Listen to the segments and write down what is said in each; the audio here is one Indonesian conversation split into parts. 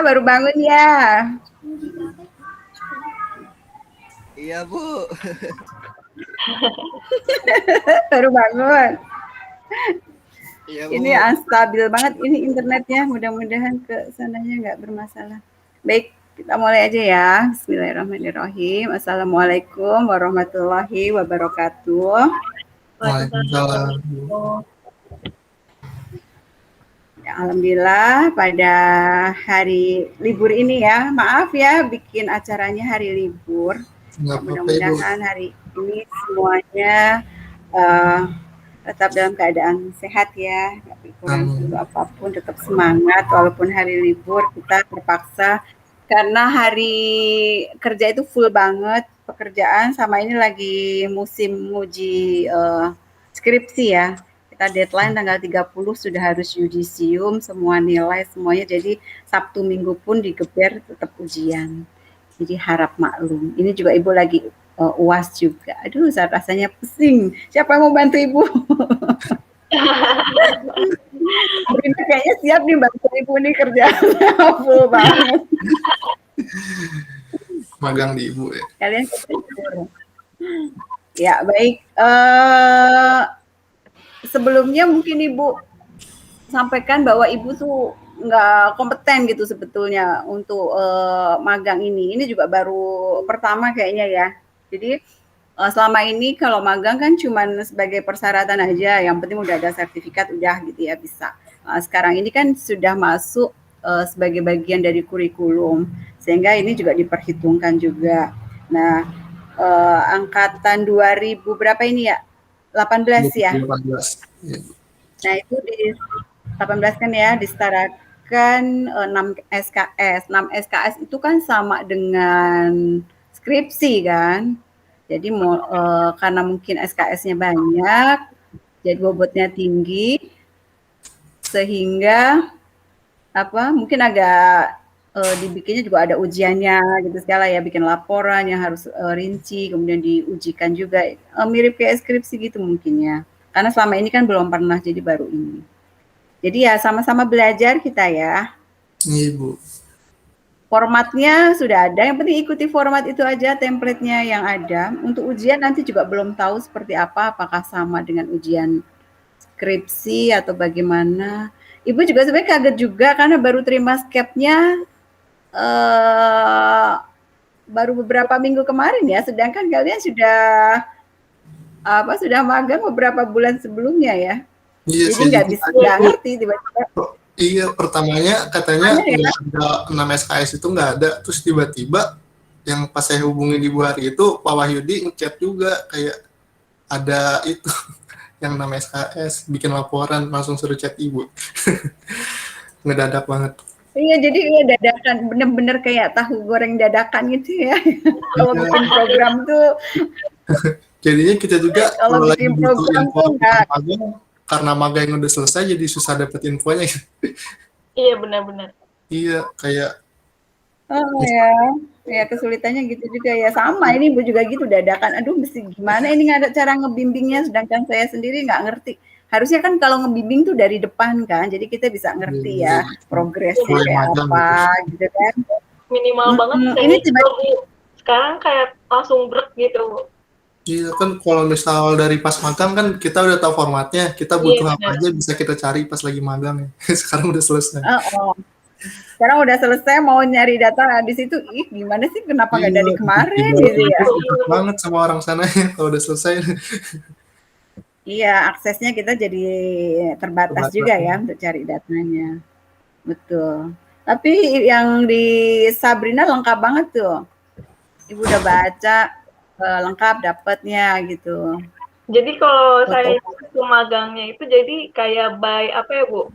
baru bangun ya? Iya, Bu. Baru bangun. Iya, Ini Bu. stabil banget ini internetnya. Mudah-mudahan ke sananya nggak bermasalah. Baik, kita mulai aja ya. Bismillahirrahmanirrahim. Assalamualaikum warahmatullahi wabarakatuh. Waalaikumsalam. Ya, alhamdulillah pada hari libur ini ya. Maaf ya bikin acaranya hari libur. Nggak apa-apa, Ibu. Mudah-mudahan hari ini semuanya tetap dalam keadaan sehat ya, tapi kurang dulu apapun tetap semangat walaupun hari libur kita terpaksa karena hari kerja itu full banget pekerjaan, sama ini lagi musim uji skripsi ya. Kita deadline tanggal 30 sudah harus yudisium semua nilai semuanya, jadi Sabtu Minggu pun digeber tetap ujian. Jadi harap maklum. Ini juga Ibu lagi UAS juga. Aduh, rasanya pusing. Siapa yang mau bantu Ibu? Sabrina kayaknya siap nih bantu Ibu nih kerjaannya full banget. Magang di Ibu ya. Kalian ya baik. Sebelumnya mungkin Ibu sampaikan bahwa Ibu tuh nggak kompeten gitu sebetulnya untuk magang ini. Ini juga baru pertama kayaknya ya. Jadi selama ini kalau magang kan cuman sebagai persyaratan aja, yang penting udah ada sertifikat udah gitu ya bisa. Sekarang ini kan sudah masuk sebagai bagian dari kurikulum, sehingga ini juga diperhitungkan juga. Nah, angkatan 2000 berapa ini ya? 18 ya? 18. Ya. Nah, itu di 18 kan ya, disetarakan 6 SKS. 6 SKS itu kan sama dengan skripsi kan. Jadi karena mungkin SKS-nya banyak, jadi bobotnya tinggi, sehingga mungkin agak dibikinnya juga ada ujiannya gitu segala ya, bikin laporan yang harus rinci, kemudian diujikan juga, mirip kayak skripsi gitu mungkin ya. Karena selama ini kan belum pernah, jadi baru ini. Jadi ya sama-sama belajar kita ya. Iya, Bu. Formatnya sudah ada, yang penting ikuti format itu aja, template-nya yang ada. Untuk ujian nanti juga belum tahu seperti apa, apakah sama dengan ujian skripsi atau bagaimana. Ibu juga sebenarnya kaget juga karena baru terima skepnya baru beberapa minggu kemarin ya, sedangkan kalian sudah magang beberapa bulan sebelumnya ya. Iya, jadi nggak ngerti tiba-tiba. Iya, pertamanya katanya nggak ada 6 SKS itu nggak ada, terus tiba-tiba yang pas saya hubungi di Bu Hari itu Pak Wahyudi ngechat juga kayak ada itu yang 6 SKS, bikin laporan, langsung suruh chat Ibu. Ngedadak banget. Iya, jadi dadakan, bener-bener kayak tahu goreng dadakan gitu ya. Kalau bikin program tuh. Jadinya kita juga kalau bikin program tuh enggak. Karena magang udah selesai jadi susah dapet infonya. Iya, benar-benar. Iya, kayak ya kesulitannya gitu juga ya. Sama ini Bu juga gitu dadakan. Aduh, mesti gimana ini, nggak ada cara ngebimbingnya, sedangkan saya sendiri nggak ngerti. Harusnya kan kalau ngebimbing tuh dari depan kan, jadi kita bisa ngerti ya progresnya kayak apa gitu kan. Minimal banget. Ini sekarang kayak langsung brek gitu. Iya kan, kalau misal dari pas magang kan kita udah tahu formatnya, kita butuh apa aja bisa kita cari pas lagi magang ya. Sekarang udah selesai. Sekarang udah selesai, mau nyari data di situ, gimana sih, kenapa nggak dari kemarin gitu ya? Banget sama orang sana ya kalau udah selesai. Iya, aksesnya kita jadi terbatas juga ya untuk cari datanya. Betul. Tapi yang di Sabrina lengkap banget tuh. Ibu udah baca lengkap dapatnya gitu. Jadi kalau saya itu magangnya itu jadi kayak by apa ya Bu?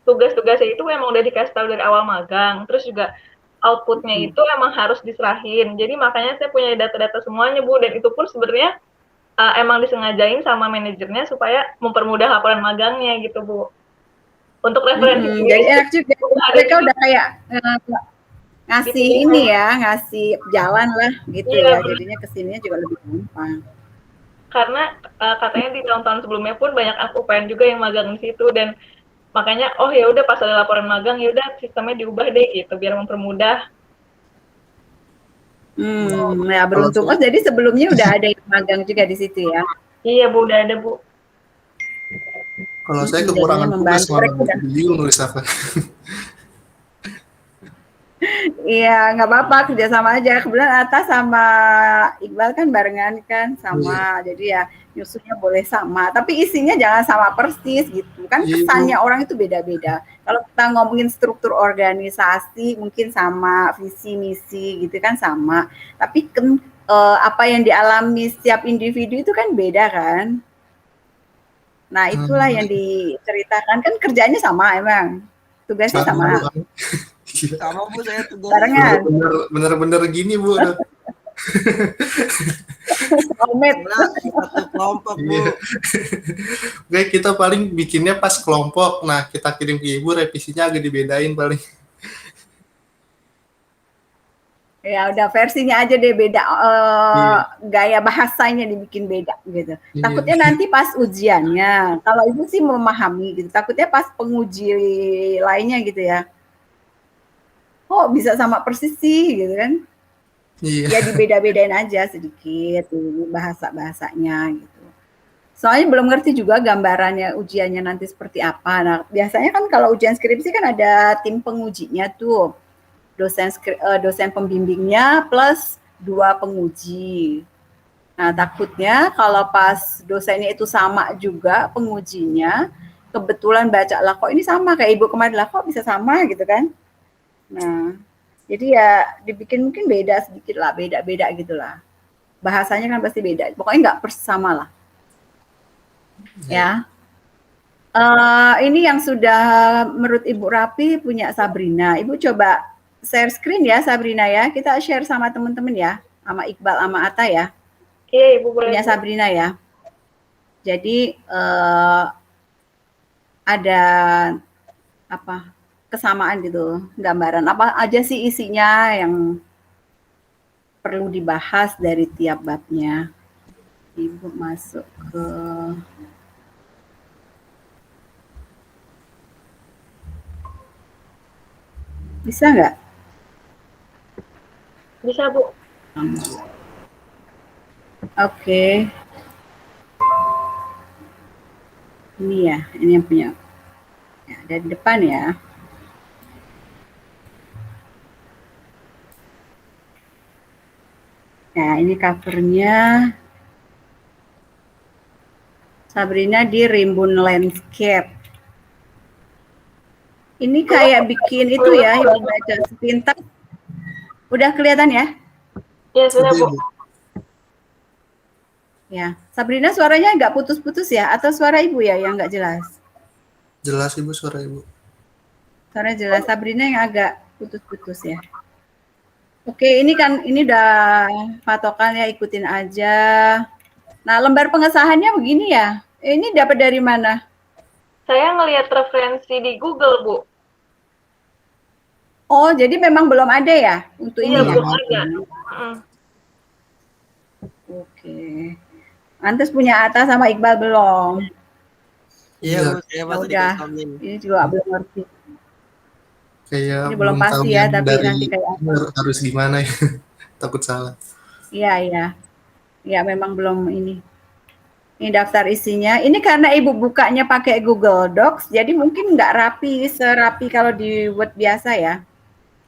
Tugas-tugasnya itu emang udah dikasih tahu dari awal magang, terus juga outputnya itu emang harus diserahin. Jadi makanya saya punya data-data semuanya Bu, dan itu pun sebenarnya emang disengajain sama manajernya supaya mempermudah laporan magangnya gitu Bu. Untuk referensi. Jadi enak juga. Mereka udah kayak ngasih ini ya, ngasih jalan lah gitu ya. Jadinya kesininya juga lebih gampang. Karena katanya di tahun-tahun sebelumnya pun banyak UPN juga yang magang di situ, dan Makanya oh ya udah pas ada laporan magang ya udah sistemnya diubah deh gitu biar mempermudah. Ya beruntung. Oh, jadi sebelumnya udah ada yang magang juga di situ ya? Iya Bu, udah ada Bu. Kalau saya Jadinya kekurangan tugas membantu malah mereka. bingung nulis apa. Iya, nggak apa-apa, kerjasama aja. Kebetulan Atta sama Iqbal kan barengan kan, Iya, sama. Jadi ya nyusunnya boleh sama, tapi isinya jangan sama persis gitu. Kan iya Bu. kesannya orang itu beda-beda. Kalau kita ngomongin struktur organisasi, mungkin sama, visi misi gitu kan sama. Tapi kan apa yang dialami setiap individu itu kan beda kan. Nah, itulah yang diceritakan kan kerjanya sama emang. Tugasnya sama. Iya. Sama Bu saya tugas. Barengan. Bener-bener gini Bu. Soulmate. Satu kelompok Bu. Iya. Oke, kita paling bikinnya pas kelompok. Nah, kita kirim ke ibu, revisinya agak dibedain paling. Ya udah versinya aja deh beda, Iya. gaya bahasanya dibikin beda gitu. Iya. Takutnya nanti pas ujiannya, kalau ibu sih memahami gitu, takutnya pas penguji lainnya gitu ya, kok bisa sama persis sih gitu kan. Iya. Ya dibeda-bedain aja sedikit bahasa-bahasanya gitu. Soalnya belum ngerti juga gambarannya ujiannya nanti seperti apa. Nah, biasanya kan kalau ujian skripsi kan ada tim pengujinya tuh. Dosen pembimbingnya plus 2 penguji. Nah, takutnya kalau pas dosennya itu sama juga pengujinya, kebetulan baca lah kok ini sama kayak ibu kemarin lah kok bisa sama gitu kan. Nah, jadi ya dibikin mungkin beda sedikit lah, beda-beda gitulah. Bahasanya kan pasti beda. Pokoknya nggak persis sama lah. Ya. Ini yang sudah menurut Ibu Rapi punya Sabrina. Ibu coba share screen ya Sabrina ya. Kita share sama teman-teman ya, sama Iqbal sama Atta ya. Iya Ibu boleh. Punya Sabrina ya. Jadi ada apa kesamaan gitu, gambaran apa aja sih isinya yang perlu dibahas dari tiap babnya. Ibu masuk ke bisa nggak? Bisa Bu. Oke. Ini ya, ini yang punya. Ya, dari depan ya. Nah, ini covernya Sabrina di Rimbun Landscape. Ini kayak bikin itu ya, Ibu baca sepintas. Udah kelihatan ya? Iya sudah Bu. Ya, Sabrina suaranya nggak putus-putus ya? Atau suara Ibu ya yang nggak jelas? Jelas Ibu suara Ibu. Suara jelas, Sabrina yang agak putus-putus ya. Oke, ini kan ini udah patokan ya, ikutin aja. Nah, lembar pengesahannya begini ya. Ini dapat dari mana? Saya ngelihat referensi di Google Bu. Oh, jadi memang belum ada ya untuk ini Iya ya? belum ada. Oke. Antes punya Atta sama Iqbal belum? Iya Bu, saya Ya masih udah. dikosomin. Ini juga belum ngerti. Kayak Ini belum pasti tahu ya, yang tapi dari nanti kayak apa? harus gimana ya. Takut salah. Iya, iya. Ya, memang belum ini. Ini daftar isinya. Ini karena Ibu bukanya pakai Google Docs, jadi mungkin nggak rapi, serapi kalau di Word biasa ya.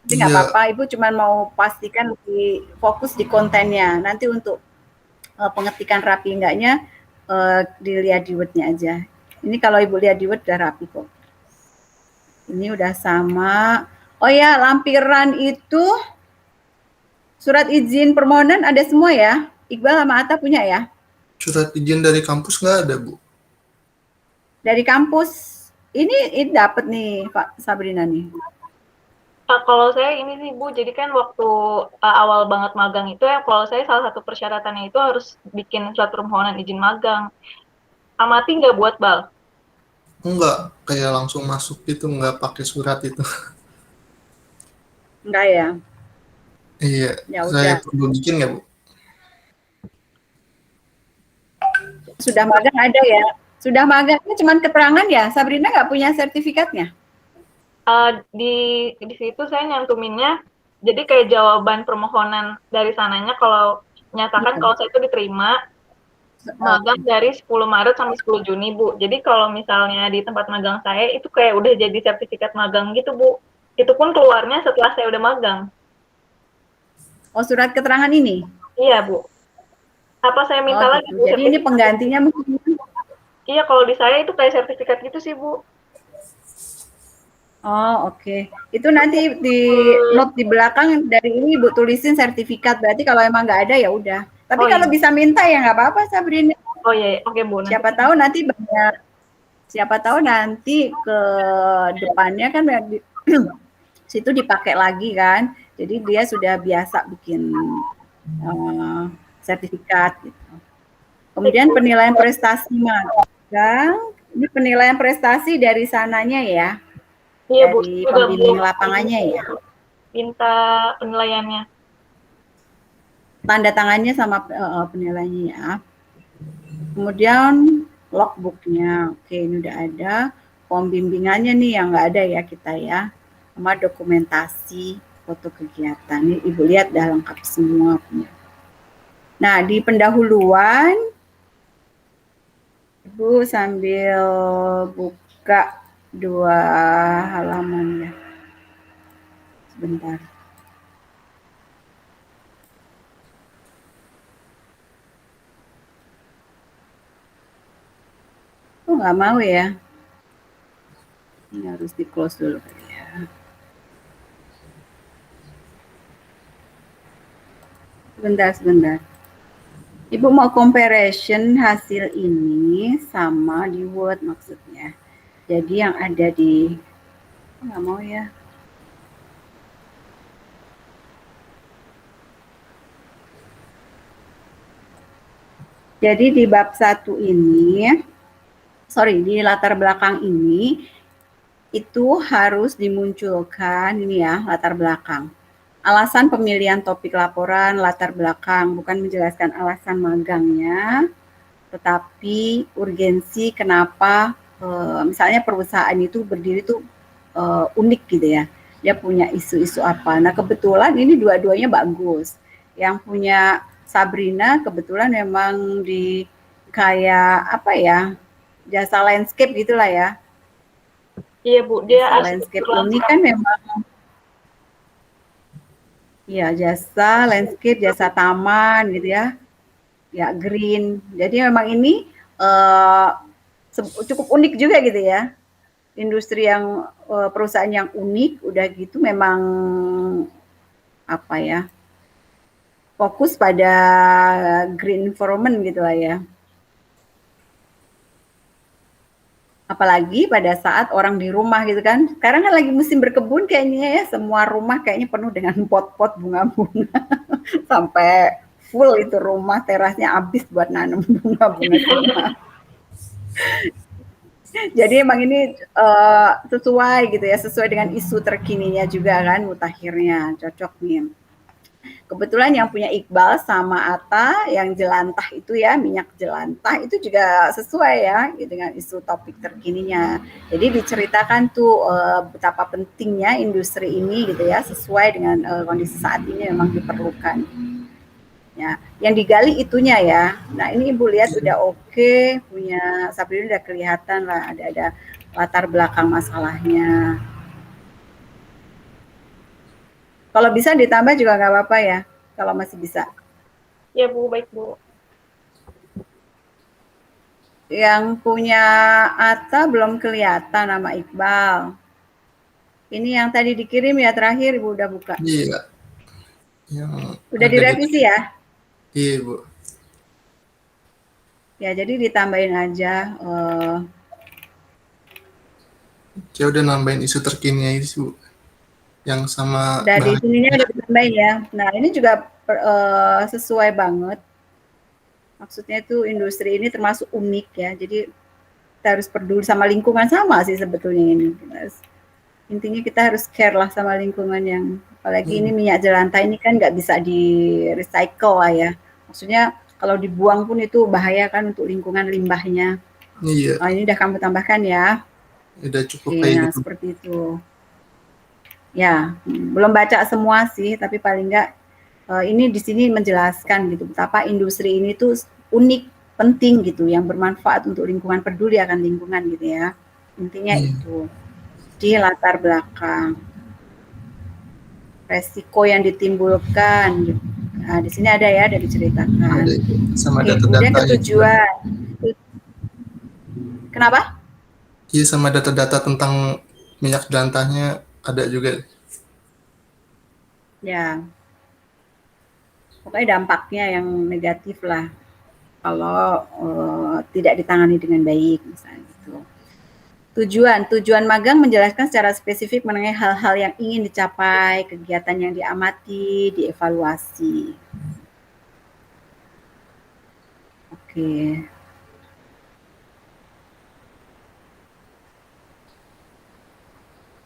Tapi nggak Iya. apa-apa, Ibu cuma mau pastikan lebih fokus di kontennya. Nanti untuk pengetikan rapi enggaknya, dilihat di Word-nya aja. Ini kalau Ibu lihat di Word udah rapi kok. Ini udah sama. Oh ya, lampiran itu surat izin permohonan ada semua ya? Iqbal sama Atta punya ya? Surat izin dari kampus nggak ada Bu? Dari kampus. Ini dapat nih Pak Sabrina nih. Kalau saya ini sih Bu, jadi kan waktu awal banget magang itu ya, kalau saya salah satu persyaratannya itu harus bikin surat permohonan izin magang. Amati nggak buat Bal? Enggak, kayak langsung masuk gitu, nggak pakai surat itu. Enggak ya? Iya, Ya saya udah. perlu bikin nggak Bu? Sudah magang ada ya? Sudah magangnya cuman keterangan ya? Sabrina nggak punya sertifikatnya? Di situ saya nyantuminnya, jadi kayak jawaban permohonan dari sananya kalau nyatakan kalau saya itu diterima magang dari 10 Maret sampai 10 Juni, Bu. Jadi kalau misalnya di tempat magang saya itu kayak udah jadi sertifikat magang gitu, Bu. Itu pun keluarnya setelah saya udah magang. Oh, surat keterangan ini? Iya, Bu. Apa saya minta Oh, lagi, gitu. Bu? Jadi ini penggantinya mungkin. Iya, kalau di saya itu kayak sertifikat gitu sih, Bu. Oh, oke. Itu nanti di note di belakang dari ini Ibu tulisin sertifikat. Berarti kalau emang nggak ada ya udah. Tapi kalau bisa minta ya nggak apa-apa, Sabrina. Oh iya, oke Bu. Siapa tahu nanti banyak. Siapa tahu nanti ke depannya kan situ dipakai lagi kan. Jadi dia sudah biasa bikin sertifikat gitu. Kemudian penilaian prestasi magang. Ini penilaian prestasi dari sananya ya. Iya, Bu. Dari pembimbing lapangannya ya. Minta penilaiannya. Tanda tangannya sama penilaiannya ya. Kemudian logbooknya, oke ini udah ada. Pembimbingannya nih yang nggak ada ya kita ya. Sama dokumentasi foto kegiatan. Ini Ibu lihat udah lengkap semua punya. Nah di pendahuluan, Ibu sambil buka 2 halaman ya. Sebentar. Oh nggak mau ya. Ini harus di close dulu kali ya. Sebentar. Ibu mau comparison hasil ini sama di Word maksudnya. Jadi yang ada di, nggak mau ya. Jadi di bab 1 ini, di latar belakang ini, itu harus dimunculkan ini ya, latar belakang. Alasan pemilihan topik laporan, latar belakang, bukan menjelaskan alasan magangnya, tetapi urgensi kenapa misalnya perusahaan itu berdiri tuh unik gitu ya. Dia punya isu-isu apa. Nah kebetulan ini dua-duanya bagus. Yang punya Sabrina kebetulan memang di kayak apa ya, jasa landscape gitulah ya. Iya Bu, dia jasa landscape ini kan memang ya jasa landscape, jasa taman gitu ya. Ya green. Jadi memang ini cukup unik juga gitu ya. Industri yang perusahaan yang unik udah gitu memang apa ya? Fokus pada green environment gitu lah ya. Apalagi pada saat orang di rumah gitu kan. Sekarang kan lagi musim berkebun kayaknya ya, semua rumah kayaknya penuh dengan pot-pot bunga-bunga. Sampai full itu rumah, terasnya habis buat nanam bunga-bunga. Jadi emang ini sesuai gitu ya, sesuai dengan isu terkininya juga kan, mutakhirnya cocok nih. Kebetulan yang punya Iqbal sama Atta yang jelantah itu ya, minyak jelantah itu juga sesuai ya dengan isu topik terkininya. Jadi diceritakan tuh betapa pentingnya industri ini gitu ya, sesuai dengan kondisi saat ini memang diperlukan. Ya, yang digali itunya ya. Nah ini Ibu lihat udah oke, punya Sabrina udah kelihatan lah ada latar belakang masalahnya. Kalau bisa ditambah juga nggak apa-apa ya, kalau masih bisa. Ya Bu, baik Bu. Yang punya Atta belum kelihatan nama Iqbal. Ini yang tadi dikirim ya terakhir Ibu udah buka. Iya. Udah direvisi ya? Iya Bu. Ya jadi ditambahin aja. Saya udah nambahin isu terkininya itu Bu. Yang sama dari sininya udah ditambahin ya. Nah ini juga sesuai banget. Maksudnya itu industri ini termasuk unik ya. Jadi kita harus peduli sama lingkungan, sama sih sebetulnya ini. Intinya kita harus care lah sama lingkungan yang, apalagi ini minyak jelantah ini kan nggak bisa di recycle lah ya. Maksudnya kalau dibuang pun itu bahaya kan untuk lingkungan, limbahnya. Iya, Oh, ini udah kamu tambahkan ya. udah cukup Oke, kayak nah gitu. seperti itu. Ya, belum baca semua sih, tapi paling enggak ini di sini menjelaskan gitu betapa industri ini tuh unik, penting gitu, yang bermanfaat untuk lingkungan, peduli akan lingkungan gitu ya. Intinya Iya, itu. Di latar belakang resiko yang ditimbulkan. Nah, di sini ada ya, ada diceritakan. ada itu sama Oke, kemudian data-datanya juga. ketujuan. Kenapa? Iya, sama data-data tentang minyak jelantahnya ada juga. Ya, pokoknya dampaknya yang negatif lah kalau tidak ditangani dengan baik misalnya gitu. Tujuan magang menjelaskan secara spesifik mengenai hal-hal yang ingin dicapai, kegiatan yang diamati, dievaluasi. Oke.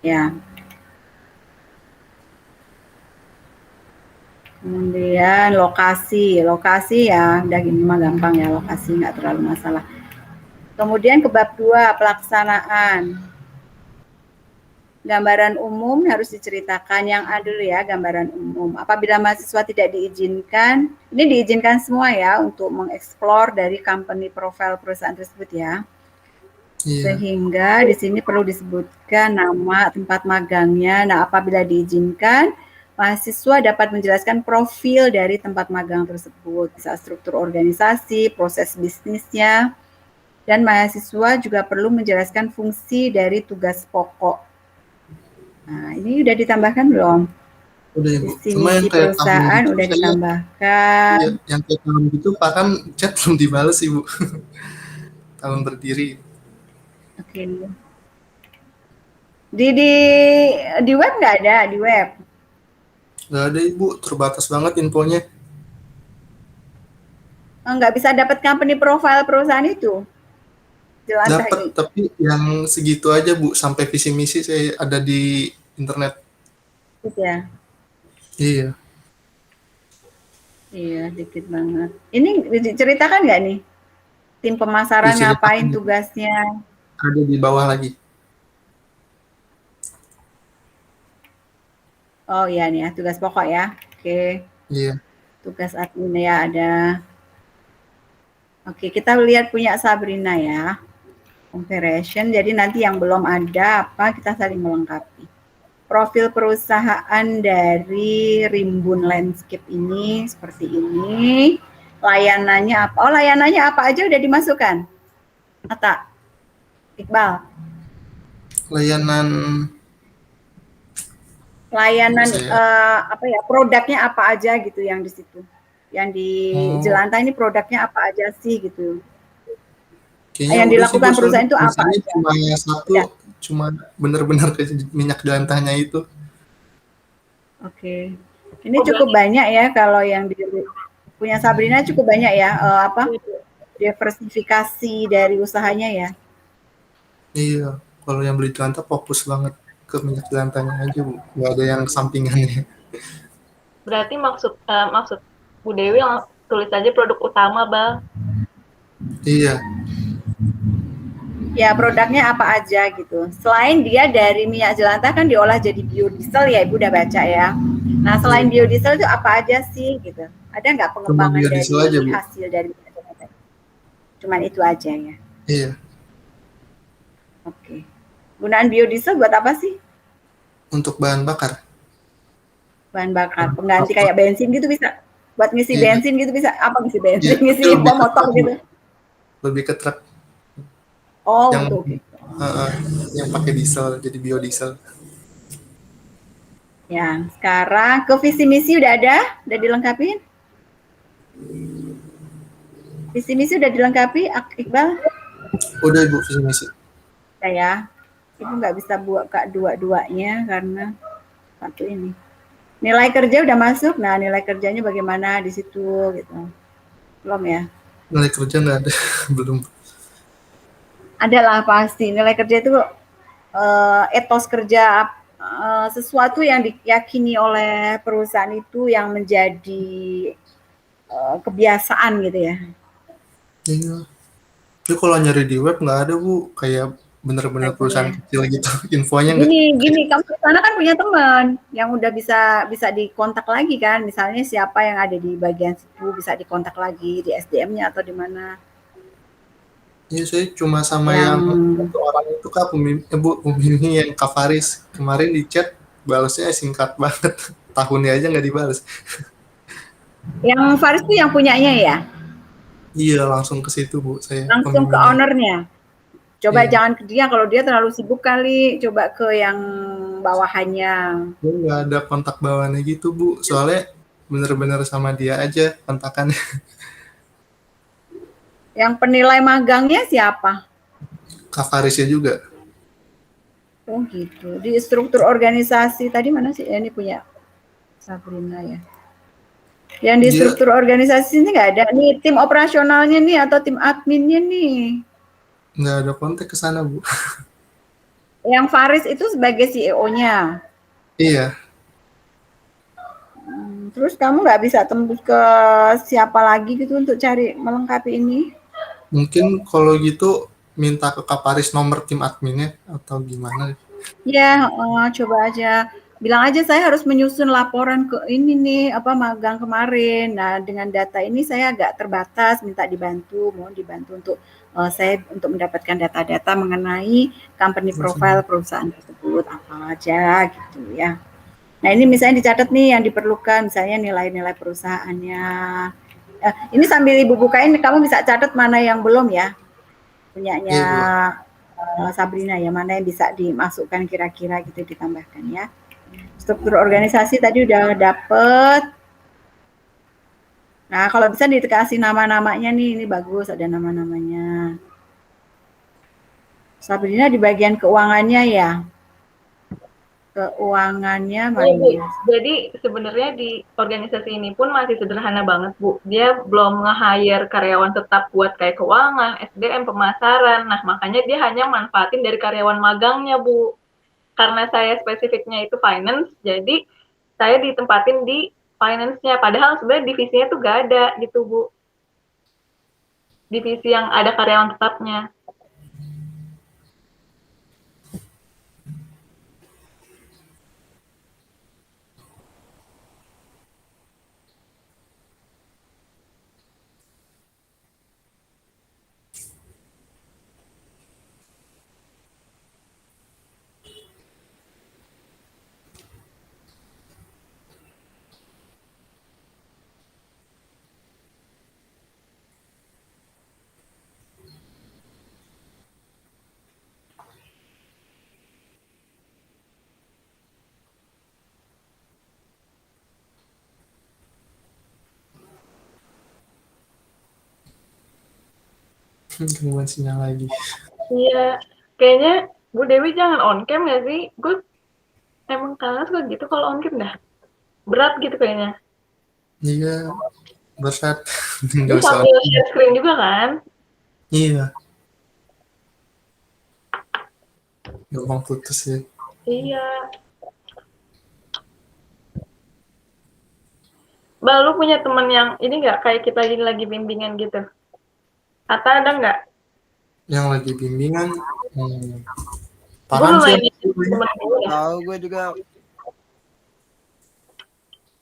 Ya. Kemudian lokasi ya udah gini mah gampang ya, lokasi nggak terlalu masalah. Kemudian ke bab 2 pelaksanaan. Gambaran umum harus diceritakan yang ada dulu ya, gambaran umum. Apabila mahasiswa tidak diizinkan, ini diizinkan semua ya untuk mengeksplor dari company profile perusahaan tersebut ya. Iya, Sehingga di sini perlu disebutkan nama tempat magangnya. Nah, apabila diizinkan, mahasiswa dapat menjelaskan profil dari tempat magang tersebut, bisa struktur organisasi, proses bisnisnya, dan mahasiswa juga perlu menjelaskan fungsi dari tugas pokok. Nah, ini udah ditambahkan belum? udah ya Bu. Visi Cuma yang misi kayak tahun perusahaan gitu udah saya, ditambahkan. iya, yang kayak tahun gitu bahkan chat belum dibales sih Bu. Tahun berdiri. Oke. Di web nggak ada di web. Gak ada Ibu, terbatas banget infonya. Nggak bisa dapat company profile perusahaan itu. Jelantah Dapat, ini. tapi yang segitu aja Bu, sampai visi misi saya ada di internet. Gitu ya. Iya, Iya, dikit banget. Ini diceritakan nggak nih? Tim pemasaran ngapain diceritakan tugasnya? ada di bawah lagi. Oh iya nih ya, tugas pokok ya. Oke, Iya, tugas admin ya ada. Oke, kita lihat punya Sabrina ya. Comparison, jadi nanti yang belum ada apa kita saling melengkapi. Profil perusahaan dari Rimbun Landscape ini seperti ini. Layanannya apa? Oh, layanannya apa aja udah dimasukkan? Ata, Iqbal. layanan Layanan saya. apa ya? Produknya apa aja gitu yang di situ. Yang di Oh, Jelantah ini produknya apa aja sih gitu. kayaknya Yang udah sih Bu, dilakukan soalnya perusahaan itu apa misalnya aja? cuma satu, Udah. cuma benar-benar ke minyak jelantahnya itu. Oke. Ini cukup banyak ya kalau yang di punya Sabrina cukup banyak ya apa? Diversifikasi dari usahanya ya. Iya, kalau yang beli jelantah fokus banget ke minyak jelantahnya aja Bu, nggak ada yang sampingannya. Berarti maksud Bu Dewi tulis aja produk utama, Bang. Iya, Ya produknya apa aja gitu. Selain dia dari minyak jelantah kan diolah jadi biodiesel ya, Ibu udah baca ya. Nah selain iya. biodiesel itu apa aja sih gitu? Ada nggak Cuma pengembangan biodiesel aja dari Bu. hasil dari minyak jelantah? Cuman itu aja ya. Iya, Oke. Gunaan biodiesel buat apa sih? untuk bahan bakar. Bahan bakar, pengganti kayak bensin gitu bisa? Buat ngisi Iya, bensin gitu bisa? Apa ngisi iya, bensin? tapi Ngisi lebih pom ke motor truk Bu. gitu? Lebih ke truk Oh yang untuk gitu. uh, yang pakai diesel jadi biodiesel. Ya, sekarang ke visi misi udah ada? Udah dilengkapi? Visi misi udah dilengkapi, Iqbal? Udah Ibu, visi misi. Ya, Ibu nggak bisa buat Kak dua-duanya karena satu ini. Nilai kerja udah masuk, nah nilai kerjanya bagaimana di situ gitu. Belum ya? Nilai kerja nggak ada, belum. Ada lah pasti, nilai kerja itu etos kerja sesuatu yang diyakini oleh perusahaan itu yang menjadi kebiasaan gitu ya. Iya, Itu kalau nyari di web nggak ada Bu, kayak bener-bener Ada ya. perusahaan kecil gitu. Infonya nggak. Gini, kamu di sana kan punya teman yang udah bisa bisa dikontak lagi kan. Misalnya siapa yang ada di bagian situ bisa dikontak lagi di SDM-nya atau di mana. Iya saya cuma sama Yang yang satu orang itu Kak, pembimbing yang Kak Faris. Kemarin di chat balasnya singkat banget. Tahunnya aja nggak dibalas. Faris tuh yang punyanya ya, Iya langsung ke situ Bu, saya langsung ke pembimbingnya. ownernya. Coba Iya. jangan ke dia kalau dia terlalu sibuk kali. Coba ke yang bawahannya. Gue nggak ada kontak bawahnya gitu Bu, soalnya bener-bener sama dia aja kontakannya. Yang penilai magangnya siapa? Kak Farisnya juga. Oh gitu. Di struktur organisasi tadi mana sih? Ini punya Sabrina ya. Yang di Dia struktur organisasi ini nggak ada nih tim operasionalnya nih atau tim adminnya nih. nggak ada kontak ke sana Bu. Yang Faris itu sebagai CEO-nya. Iya, Terus kamu nggak bisa tembus ke siapa lagi gitu untuk cari melengkapi ini? mungkin kalau gitu minta ke Kak Faris nomor tim adminnya atau gimana? Ya, coba aja. Bilang aja saya harus menyusun laporan ke ini nih, apa magang kemarin. Nah, dengan data ini saya agak terbatas, minta dibantu, mohon dibantu untuk saya untuk mendapatkan data-data mengenai company profile perusahaan tersebut apa aja gitu ya. Nah, ini misalnya dicatat nih yang diperlukan, misalnya nilai-nilai perusahaannya. Ini sambil Ibu bukain, kamu bisa catat mana yang belum ya, punyanya Iya Bu. Sabrina ya, mana yang bisa dimasukkan kira-kira gitu ditambahkan ya. Struktur organisasi tadi udah dapet. Nah, kalau bisa dikasih nama-namanya nih, ini bagus ada nama-namanya. Sabrina di bagian keuangannya ya. Keuangannya Iya mana Bu, ya? jadi sebenarnya di organisasi ini pun masih sederhana banget Bu. Dia belum nge-hire karyawan tetap buat kayak keuangan, SDM, pemasaran. Nah makanya dia hanya manfaatin dari karyawan magangnya Bu. Karena saya spesifiknya itu finance, jadi saya ditempatin di finance-nya. Padahal sebenarnya divisinya tuh gak ada gitu Bu. Divisi yang ada karyawan tetapnya. Gangguan sinyal lagi. Iya, kayaknya Bu Dewi jangan on cam ya sih? Gue emang kangen suka gitu kalau on cam dah. Berat gitu kayaknya. Iya, berat. Dia Nggak usah. sambil share screen juga kan? Iya, gampang putus ya. Iya. Mbak, lu punya temen yang ini nggak kayak kita ini lagi bimbingan gitu? Atau ada nggak? Yang lagi bimbingan, Gue Farhan belum sih. nanya temen gue ya. Tahu gue juga.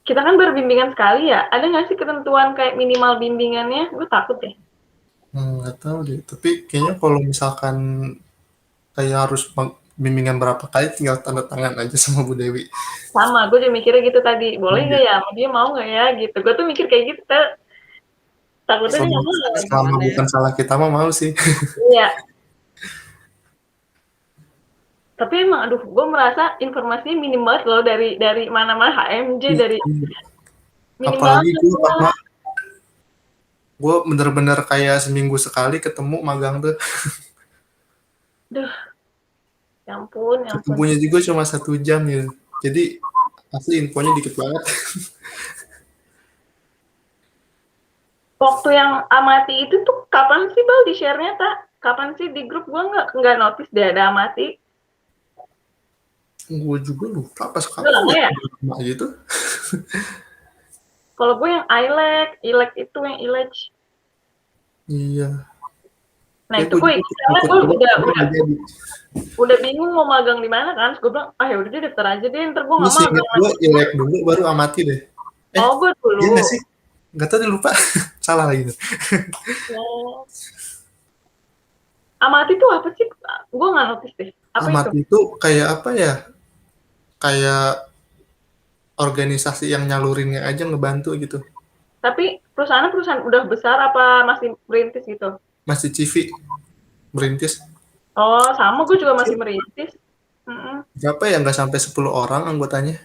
Kita kan berbimbingan sekali ya. Ada nggak sih ketentuan kayak minimal bimbingannya? Gue takut ya. Nggak tahu deh. Tapi kayaknya kalau misalkan kayak harus bimbingan berapa kali, tinggal tanda tangan aja sama Bu Dewi. Sama, gue juga mikirnya gitu tadi. Boleh nggak Iya. ya? Dia mau nggak ya? Gitu. Gue tuh mikir kayak gitu. Takutnya dia nggak mau. Selama bukan salah kita mah mau sih. Iya. Tapi emang, aduh, gue merasa informasinya minim banget loh dari mana-mana HMJ, dari minim Apalagi banget. gue bener-bener kayak seminggu sekali ketemu magang tuh. Duh, ya ampun, ya ampun. Ketemunya juga cuma 1 jam ya. Jadi asli infonya dikit banget. Waktu yang amati itu tuh kapan sih Bal di share-nya tak? Kapan sih di grup gue nggak notice deh ada amati. Gue juga lupa pas Udah lama ya? gitu. Kalau gue yang ilek itu yang ilek. Iya. Nah Ya itu gue gue juga karena ikut gue juga, udah tapi udah nggak jadi. udah bingung mau magang di mana kan. Terus gue bilang, ah ya udah deh daftar aja deh. Ntar gue Ini nggak sih inget magang gue lagi. Ilek dulu baru amati deh. Oh gue Iya nggak dulu. sih? Nggak tahu deh, lupa. Salah lagi tuh. Oh. Amati tuh apa sih? Gue nggak notice deh. Apa itu? Amati itu kayak apa ya? Kayak organisasi yang nyalurinnya aja ngebantu gitu. Tapi perusahaan udah besar apa masih merintis gitu? Masih CV merintis. Oh sama gue juga masih merintis. Mm-mm. Berapa ya, nggak sampai 10 orang anggotanya.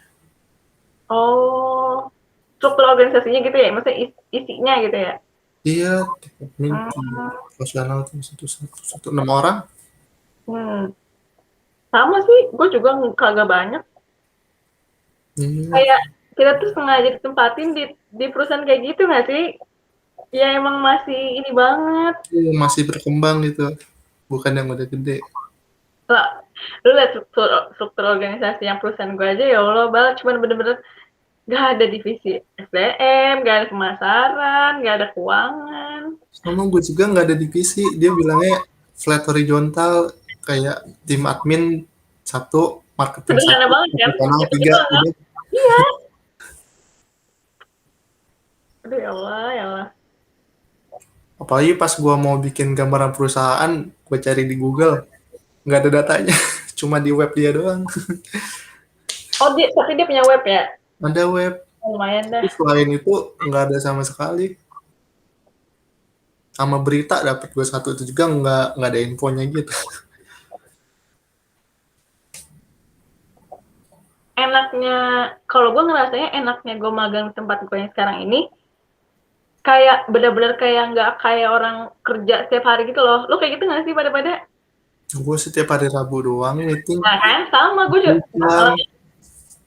Oh struktur organisasinya gitu ya? Maksudnya isinya gitu ya? Iya, admin, Hmm. operasional tuh satu 6 orang. Hmm. Sama sih, gue juga kagak banyak. Iya, Kayak kita tuh sengaja ditempatin di perusahaan kayak gitu nggak sih? Ya emang masih ini banget. iya, masih berkembang gitu. Bukan yang udah gede. Lah, lu lihat struktur organisasi yang perusahaan gue aja ya Allah, bal, cuman bener-bener gak ada divisi SDM, gak ada pemasaran, gak ada keuangan. Sama gue juga nggak ada divisi. Dia bilangnya flat horizontal, kayak tim admin satu, marketing Sederhana satu, banget kan? operasional Itu tiga. doang kan? Udah. Iya. Aduh ya Allah, ya Allah. Apalagi pas gue mau bikin gambaran perusahaan, gue cari di Google, nggak ada datanya. Cuma di web dia doang. Oh, tapi dia punya web ya? Ada web. Oh, lumayan dah. Terus selain itu nggak ada sama sekali. Sama berita dapat gue satu itu juga nggak ada infonya gitu. Enaknya, kalau gue ngerasanya enaknya gue magang di tempat gue yang sekarang ini, kayak bener-bener kayak nggak kayak orang kerja setiap hari gitu loh. Lo kayak gitu nggak sih pada-pada? Gue setiap hari Rabu doang meeting. Nah kan, sama gue juga. Pulang.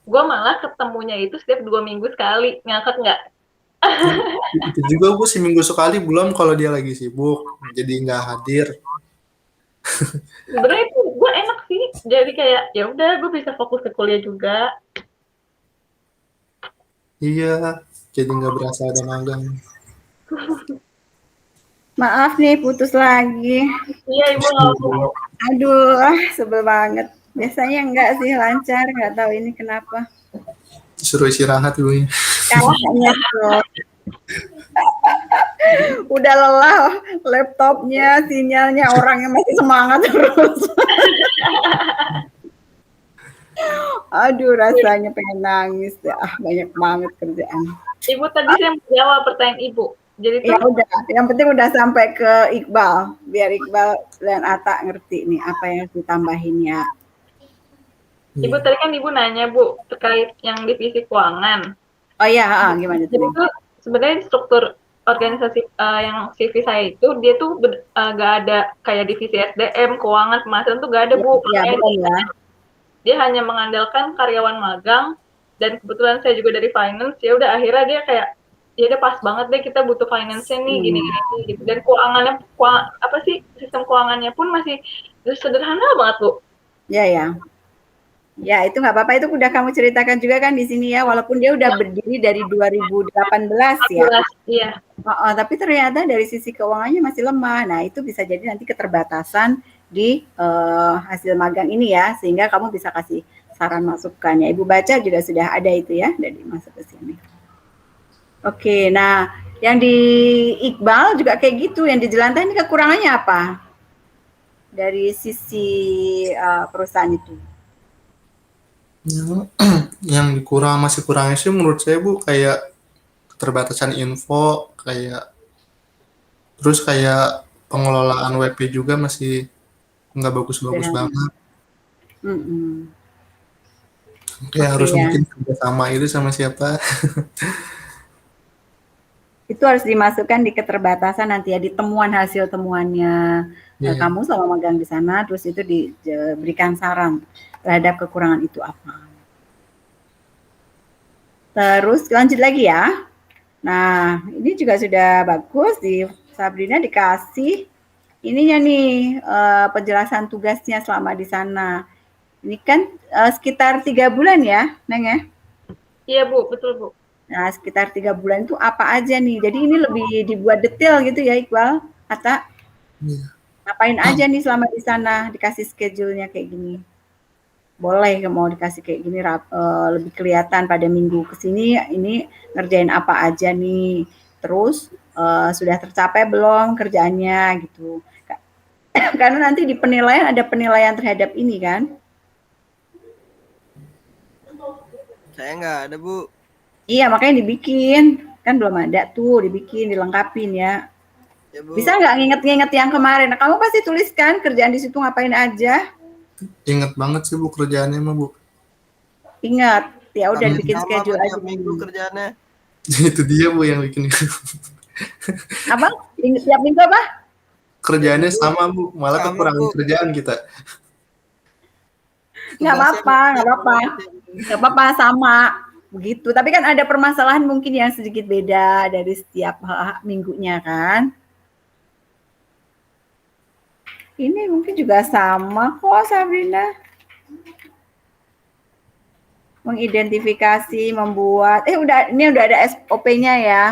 Gue malah ketemunya itu setiap 2 minggu sekali. Ngangkat nggak? Itu juga gue seminggu sekali, belum kalau dia lagi sibuk, jadi nggak hadir. Sebenarnya itu gue enak sih. Jadi kayak ya udah gue bisa fokus ke kuliah juga. Iya, jadi nggak berasa ada magang. Maaf nih, putus lagi. Iya ibu nggak apa-apa. Aduh, sebel banget. Biasanya enggak sih, lancar. Nggak tahu ini kenapa. Suruh istirahat ibunya. Kayaknya tuh. Udah lelah laptopnya, sinyalnya, orangnya masih semangat terus. Aduh, rasanya pengen nangis. Ah, banyak banget kerjaan. Ibu tadi saya mau jawab pertanyaan ibu. Jadi Ya tuh udah, yang penting udah sampai ke Iqbal. Biar Iqbal dan Ata ngerti nih apa yang harus ditambahin ya. ibu tadi kan ibu nanya bu terkait yang divisi keuangan. Oh iya, gimana Jadi tadi? tuh sebenarnya struktur organisasi yang CV saya itu dia tuh gak ada kayak divisi SDM, keuangan, pemasaran tuh gak ada bu. Ya, Makanya betul ya. dia hanya mengandalkan karyawan magang dan kebetulan saya juga dari finance, ya udah akhirnya dia kayak ya udah pas banget deh kita butuh finance-nya nih gini gitu. Dan keuangannya apa sih sistem keuangannya pun masih sederhana banget bu. Ya ya. Ya itu nggak apa-apa, itu udah kamu ceritakan juga kan di sini ya, walaupun dia udah berdiri dari 2018 ya. Iya. Tapi ternyata dari sisi keuangannya masih lemah. Nah itu bisa jadi nanti keterbatasan di hasil magang ini ya, sehingga kamu bisa kasih saran masukannya. Ibu baca juga sudah ada itu ya, dari masuk ke sini. Oke, nah yang di Iqbal juga kayak gitu, yang di Jelantah ini kekurangannya apa? Dari sisi perusahaan itu. Yang masih kurangnya sih menurut saya Bu, kayak keterbatasan info, kayak terus kayak pengelolaan WP juga masih nggak bagus-bagus banget. Kayak harus mungkin kerjasama itu sama siapa. Itu harus dimasukkan di keterbatasan nanti ya, di temuan hasil temuannya kamu selama magang di sana, terus itu diberikan saran terhadap kekurangan itu apa. Terus lanjut lagi ya. Nah, ini juga sudah bagus, di Sabrina dikasih ininya nih penjelasan tugasnya selama di sana. Ini kan sekitar 3 bulan ya, Neng ya? Iya Bu, betul Bu. Nah, sekitar 3 bulan itu apa aja nih? Jadi ini lebih dibuat detail gitu ya, Iqbal, Atta? Ngapain aja nih selama di sana, dikasih schedule-nya kayak gini. Boleh mau dikasih kayak gini lebih kelihatan pada minggu kesini ini ngerjain apa aja nih. Terus sudah tercapai belum kerjaannya gitu. Karena nanti di penilaian ada penilaian terhadap ini kan. Saya nggak ada, Bu. Iya, makanya dibikin. Kan belum ada tuh, dibikin, dilengkapin ya. Ya, Bu. Bisa nggak nginget-nginget yang kemarin? Nah, kamu pasti tuliskan kerjaan di situ ngapain aja. Ingat banget sih Bu kerjaannya mah Bu. Ingat, ya udah Hampir bikin sama, schedule Bu, aja. tiap minggu kerjaannya. Itu dia Bu yang bikin Apa? Tiap minggu apa? kerjaannya sama Bu, malah Sama, kekurangan Bu. kerjaan kita. Nggak apa-apa, nggak apa-apa. Tugasnya Nggak apa-apa, sama. Begitu. Tapi kan ada permasalahan mungkin yang sedikit beda dari setiap minggunya kan. Ini mungkin juga sama kok Sabrina. Mengidentifikasi, membuat, ini udah ada SOP-nya ya.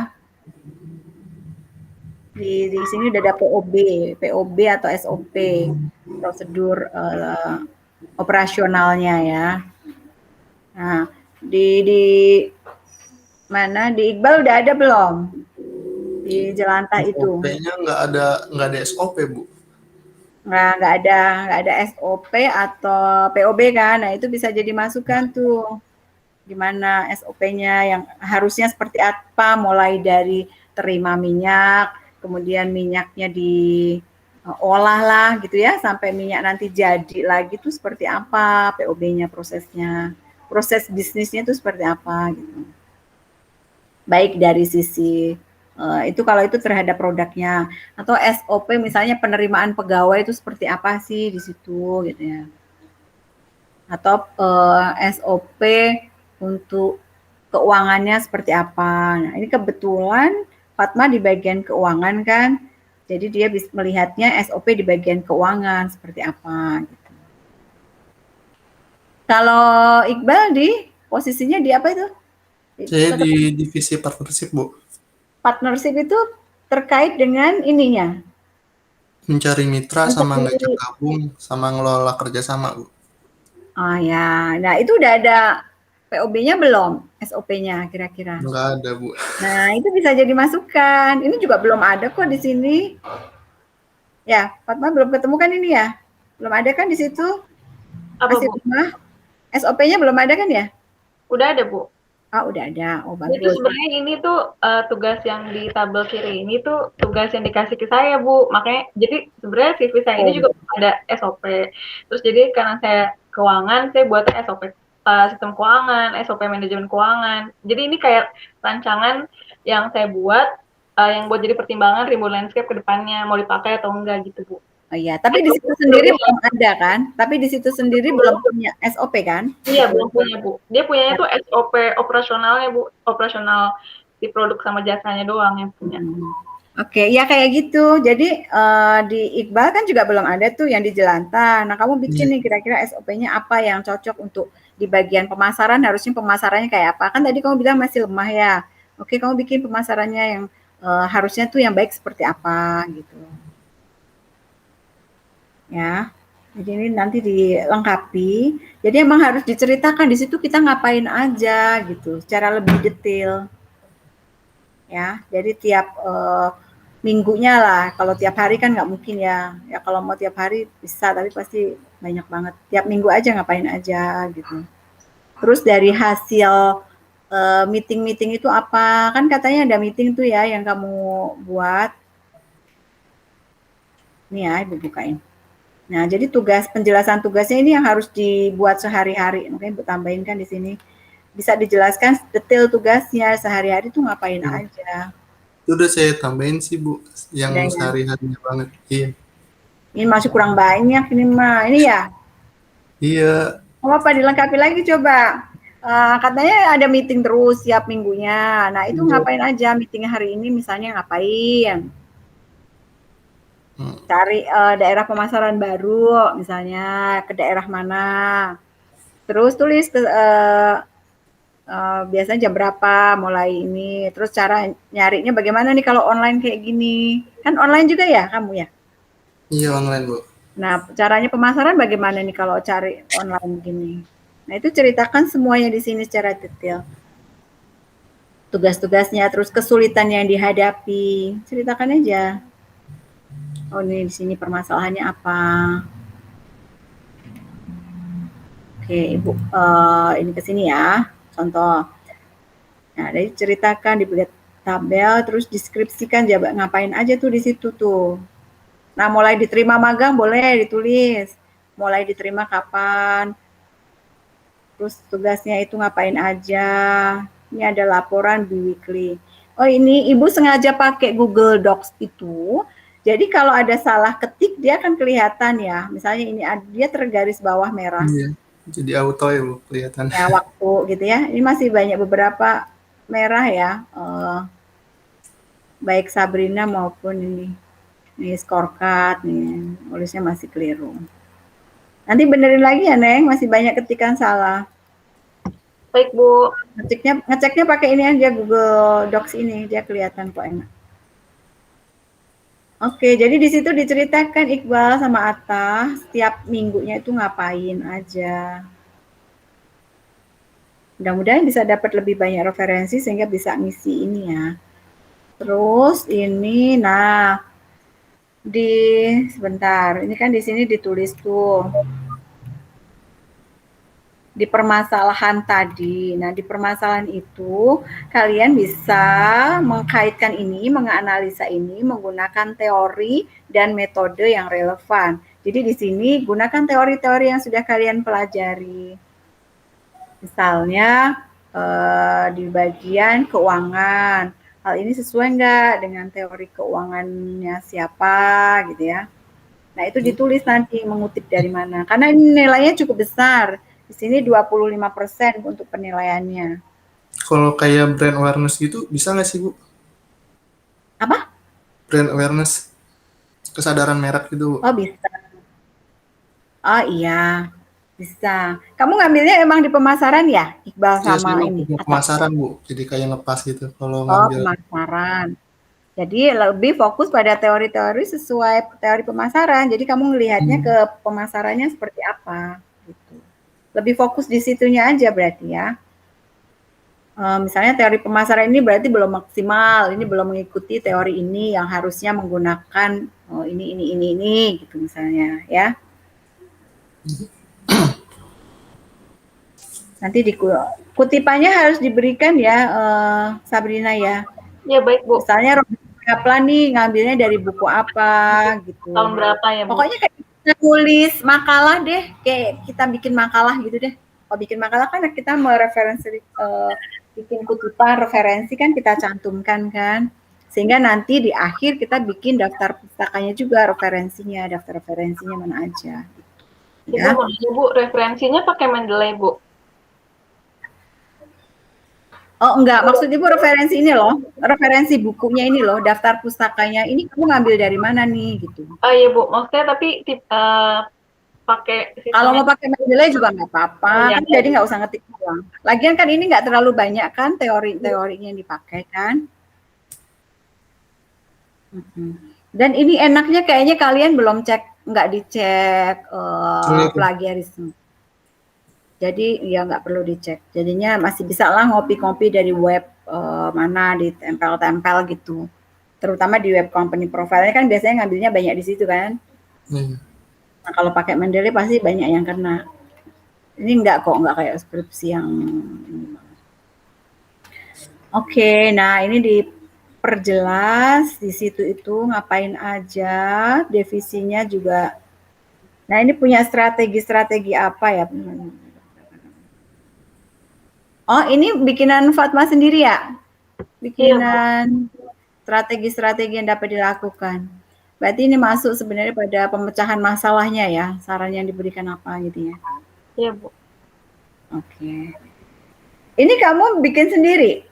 Di sini udah ada POB atau SOP, prosedur operasionalnya ya. Nah, di mana di Iqbal udah ada belum? Di Jelantah itu. SOP-nya nggak ada SOP Bu. Nggak ada SOP atau POB kan. Nah, itu bisa jadi masukan tuh. Gimana SOP-nya yang harusnya seperti apa, mulai dari terima minyak, kemudian minyaknya diolah lah gitu ya, sampai minyak nanti jadi lagi tuh seperti apa POB-nya, prosesnya. Proses bisnisnya itu seperti apa gitu. Baik dari sisi itu kalau itu terhadap produknya, atau SOP misalnya penerimaan pegawai itu seperti apa sih di situ gitu ya. Atau SOP untuk keuangannya seperti apa. Nah, ini kebetulan Fatma di bagian keuangan kan, jadi dia bisa melihatnya SOP di bagian keuangan seperti apa gitu. Kalau Iqbal di posisinya di apa itu? Saya di divisi partnership Bu. Partnership itu terkait dengan ininya. Mencari mitra sama ngajak gabung sama ngelola kerjasama Bu. Oh ya, nah itu udah ada POB-nya belum? SOP-nya kira-kira? Nggak ada Bu. Nah itu bisa jadi masukan. Ini juga belum ada kok di sini. Ya, Fatma belum ketemu kan ini ya? Belum ada kan di situ? Apa, Masih Bu? rumah? SOP-nya belum ada kan ya? Udah ada, Bu. Oh, udah ada. Oh, Itu bagus. sebenarnya ini tuh tugas yang di tabel kiri ini tuh tugas yang dikasih ke saya, Bu. Makanya jadi sebenarnya CV saya ini juga ada SOP. Terus jadi karena saya keuangan, saya buat SOP sistem keuangan, SOP manajemen keuangan. Jadi ini kayak rancangan yang saya buat yang buat jadi pertimbangan Rimbun Landscape ke depannya mau dipakai atau enggak gitu, Bu. Oh iya, tapi di situ sendiri belum ada kan? Tapi di situ sendiri belum punya SOP kan? Iya, belum punya, Bu. Dia punyanya tuh SOP operasionalnya, Bu. Operasional di produk sama jasanya doang yang punya. Oke, ya kayak gitu. Jadi di Iqbal kan juga belum ada tuh yang di Jelantah. Nah, kamu bikin nih kira-kira SOP-nya apa yang cocok untuk di bagian pemasaran, harusnya pemasarannya kayak apa? Kan tadi kamu bilang masih lemah ya. Oke, kamu bikin pemasarannya yang harusnya tuh yang baik seperti apa gitu. Ya. Jadi ini nanti dilengkapi. Jadi emang harus diceritakan di situ kita ngapain aja gitu, secara lebih detail. Ya, jadi tiap minggunya lah. Kalau tiap hari kan nggak mungkin ya. Ya kalau mau tiap hari bisa, tapi pasti banyak banget. Tiap minggu aja ngapain aja gitu. Terus dari hasil meeting-meeting itu apa? Kan katanya ada meeting tuh ya yang kamu buat. Nih ya, Ibu bukain. Nah, jadi penjelasan tugasnya ini yang harus dibuat sehari-hari. Makanya Ibu tambahin kan di sini. Bisa dijelaskan detail tugasnya sehari-hari tuh ngapain aja. Itu udah saya tambahin sih Bu, yang Udah, ya? sehari-harinya banget. Iya. Ini masih kurang banyak ini mah. Ini ya? Iya. Oh, apa dilengkapi lagi coba. Katanya ada meeting terus tiap minggunya. Nah, itu ngapain aja meeting hari ini misalnya ngapain? Cari daerah pemasaran baru misalnya ke daerah mana. Terus tulis biasanya jam berapa mulai ini. Terus cara nyarinya bagaimana nih kalau online kayak gini. Kan online juga ya kamu ya? Iya online Bu. Nah, caranya pemasaran bagaimana nih kalau cari online begini? Nah, itu ceritakan semuanya di sini secara detail. Tugas-tugasnya, terus kesulitan yang dihadapi, ceritakan aja. Oh, ini di sini permasalahannya apa? Oke, Ibu, ini ke sini ya, contoh. Nah, dari ceritakan, dibuat tabel, terus deskripsikan ngapain aja tuh di situ tuh. Nah, mulai diterima magang boleh ditulis. Mulai diterima kapan, terus tugasnya itu ngapain aja. Ini ada laporan bi-weekly. Oh, ini Ibu sengaja pakai Google Docs itu. Jadi kalau ada salah ketik dia akan kelihatan ya. Misalnya ini dia tergaris bawah merah. Iya. Jadi auto ya Bu kelihatan. Ya, waktu gitu ya. Ini masih banyak beberapa merah ya. Baik Sabrina maupun ini scorecard nih. Tulisnya masih keliru. Nanti benerin lagi ya, Neng. Masih banyak ketikan salah. Baik, Bu. Ngeceknya pakai ini aja Google Docs ini, dia kelihatan kok enak. Oke, jadi di situ diceritakan Iqbal sama Atta setiap minggunya itu ngapain aja. Mudah-mudahan bisa dapat lebih banyak referensi sehingga bisa ngisi ini ya. Terus ini, nah sebentar, ini kan di sini ditulis tuh di permasalahan tadi. Nah, di permasalahan itu kalian bisa mengkaitkan ini, menganalisa ini menggunakan teori dan metode yang relevan. Jadi di sini gunakan teori-teori yang sudah kalian pelajari. Misalnya di bagian keuangan, hal ini sesuai nggak dengan teori keuangannya siapa gitu ya. Nah, itu ditulis nanti mengutip dari mana. Karena ini nilainya cukup besar. Di sini 25% untuk penilaiannya. Kalau kayak brand awareness gitu bisa nggak sih Bu? Apa? Brand awareness, kesadaran merek gitu. Oh, bisa. Oh iya, bisa. Kamu ngambilnya emang di pemasaran ya, Iqbal Ya, sama saya ini? pemasaran Bu, jadi kayak ngepas gitu kalau Oh, ngambil. pemasaran. Jadi lebih fokus pada teori-teori sesuai teori pemasaran. Jadi kamu ngelihatnya ke pemasarannya seperti apa gitu. Lebih fokus di situnya aja berarti ya. Misalnya teori pemasaran ini berarti belum maksimal, ini belum mengikuti teori ini yang harusnya menggunakan ini gitu misalnya ya. Nanti kutipannya harus diberikan ya, Sabrina ya. Ya, baik, Bu. Misalnya Robert Kaplan nih ngambilnya dari buku apa gitu. Tahun berapa ya, Bu? Pokoknya kayak kita nulis makalah deh, kayak kita bikin makalah gitu deh. Kalau bikin makalah kan kita mereferensi, bikin kutipan referensi kan kita cantumkan kan. Sehingga nanti di akhir kita bikin daftar pustakanya juga referensinya, daftar referensinya mana aja. Ya. Bu, referensinya pakai Mendeley, Bu? Oh enggak, maksud Ibu referensi ini loh, referensi bukunya ini loh, daftar pustakanya. Ini kamu ngambil dari mana nih gitu. Oh iya Bu, maksudnya tapi pakai kalau mau pakai Mendeley juga nggak apa-apa, kan jadi nggak usah ngetik ulang. Lagian kan ini nggak terlalu banyak kan teori-teorinya yang dipakai kan. Dan ini enaknya kayaknya kalian belum nggak dicek plagiarisme. Jadi ya nggak perlu dicek. Jadinya masih bisa lah ngopi-ngopi dari web mana ditempel-tempel gitu. Terutama di web company profile-nya kan biasanya ngambilnya banyak di situ kan. Nah, kalau pakai Mendeley pasti banyak yang kena. Ini enggak kok, enggak kayak skripsi yang Oke, nah ini diperjelas di situ itu ngapain aja, divisinya juga. Nah, ini punya strategi-strategi apa ya? Oh, ini bikinan Fatma sendiri ya? Bikinan strategi-strategi yang dapat dilakukan. Berarti ini masuk sebenarnya pada pemecahan masalahnya ya, saran yang diberikan apa gitu ya? Iya, Bu. Oke. Ini kamu bikin sendiri?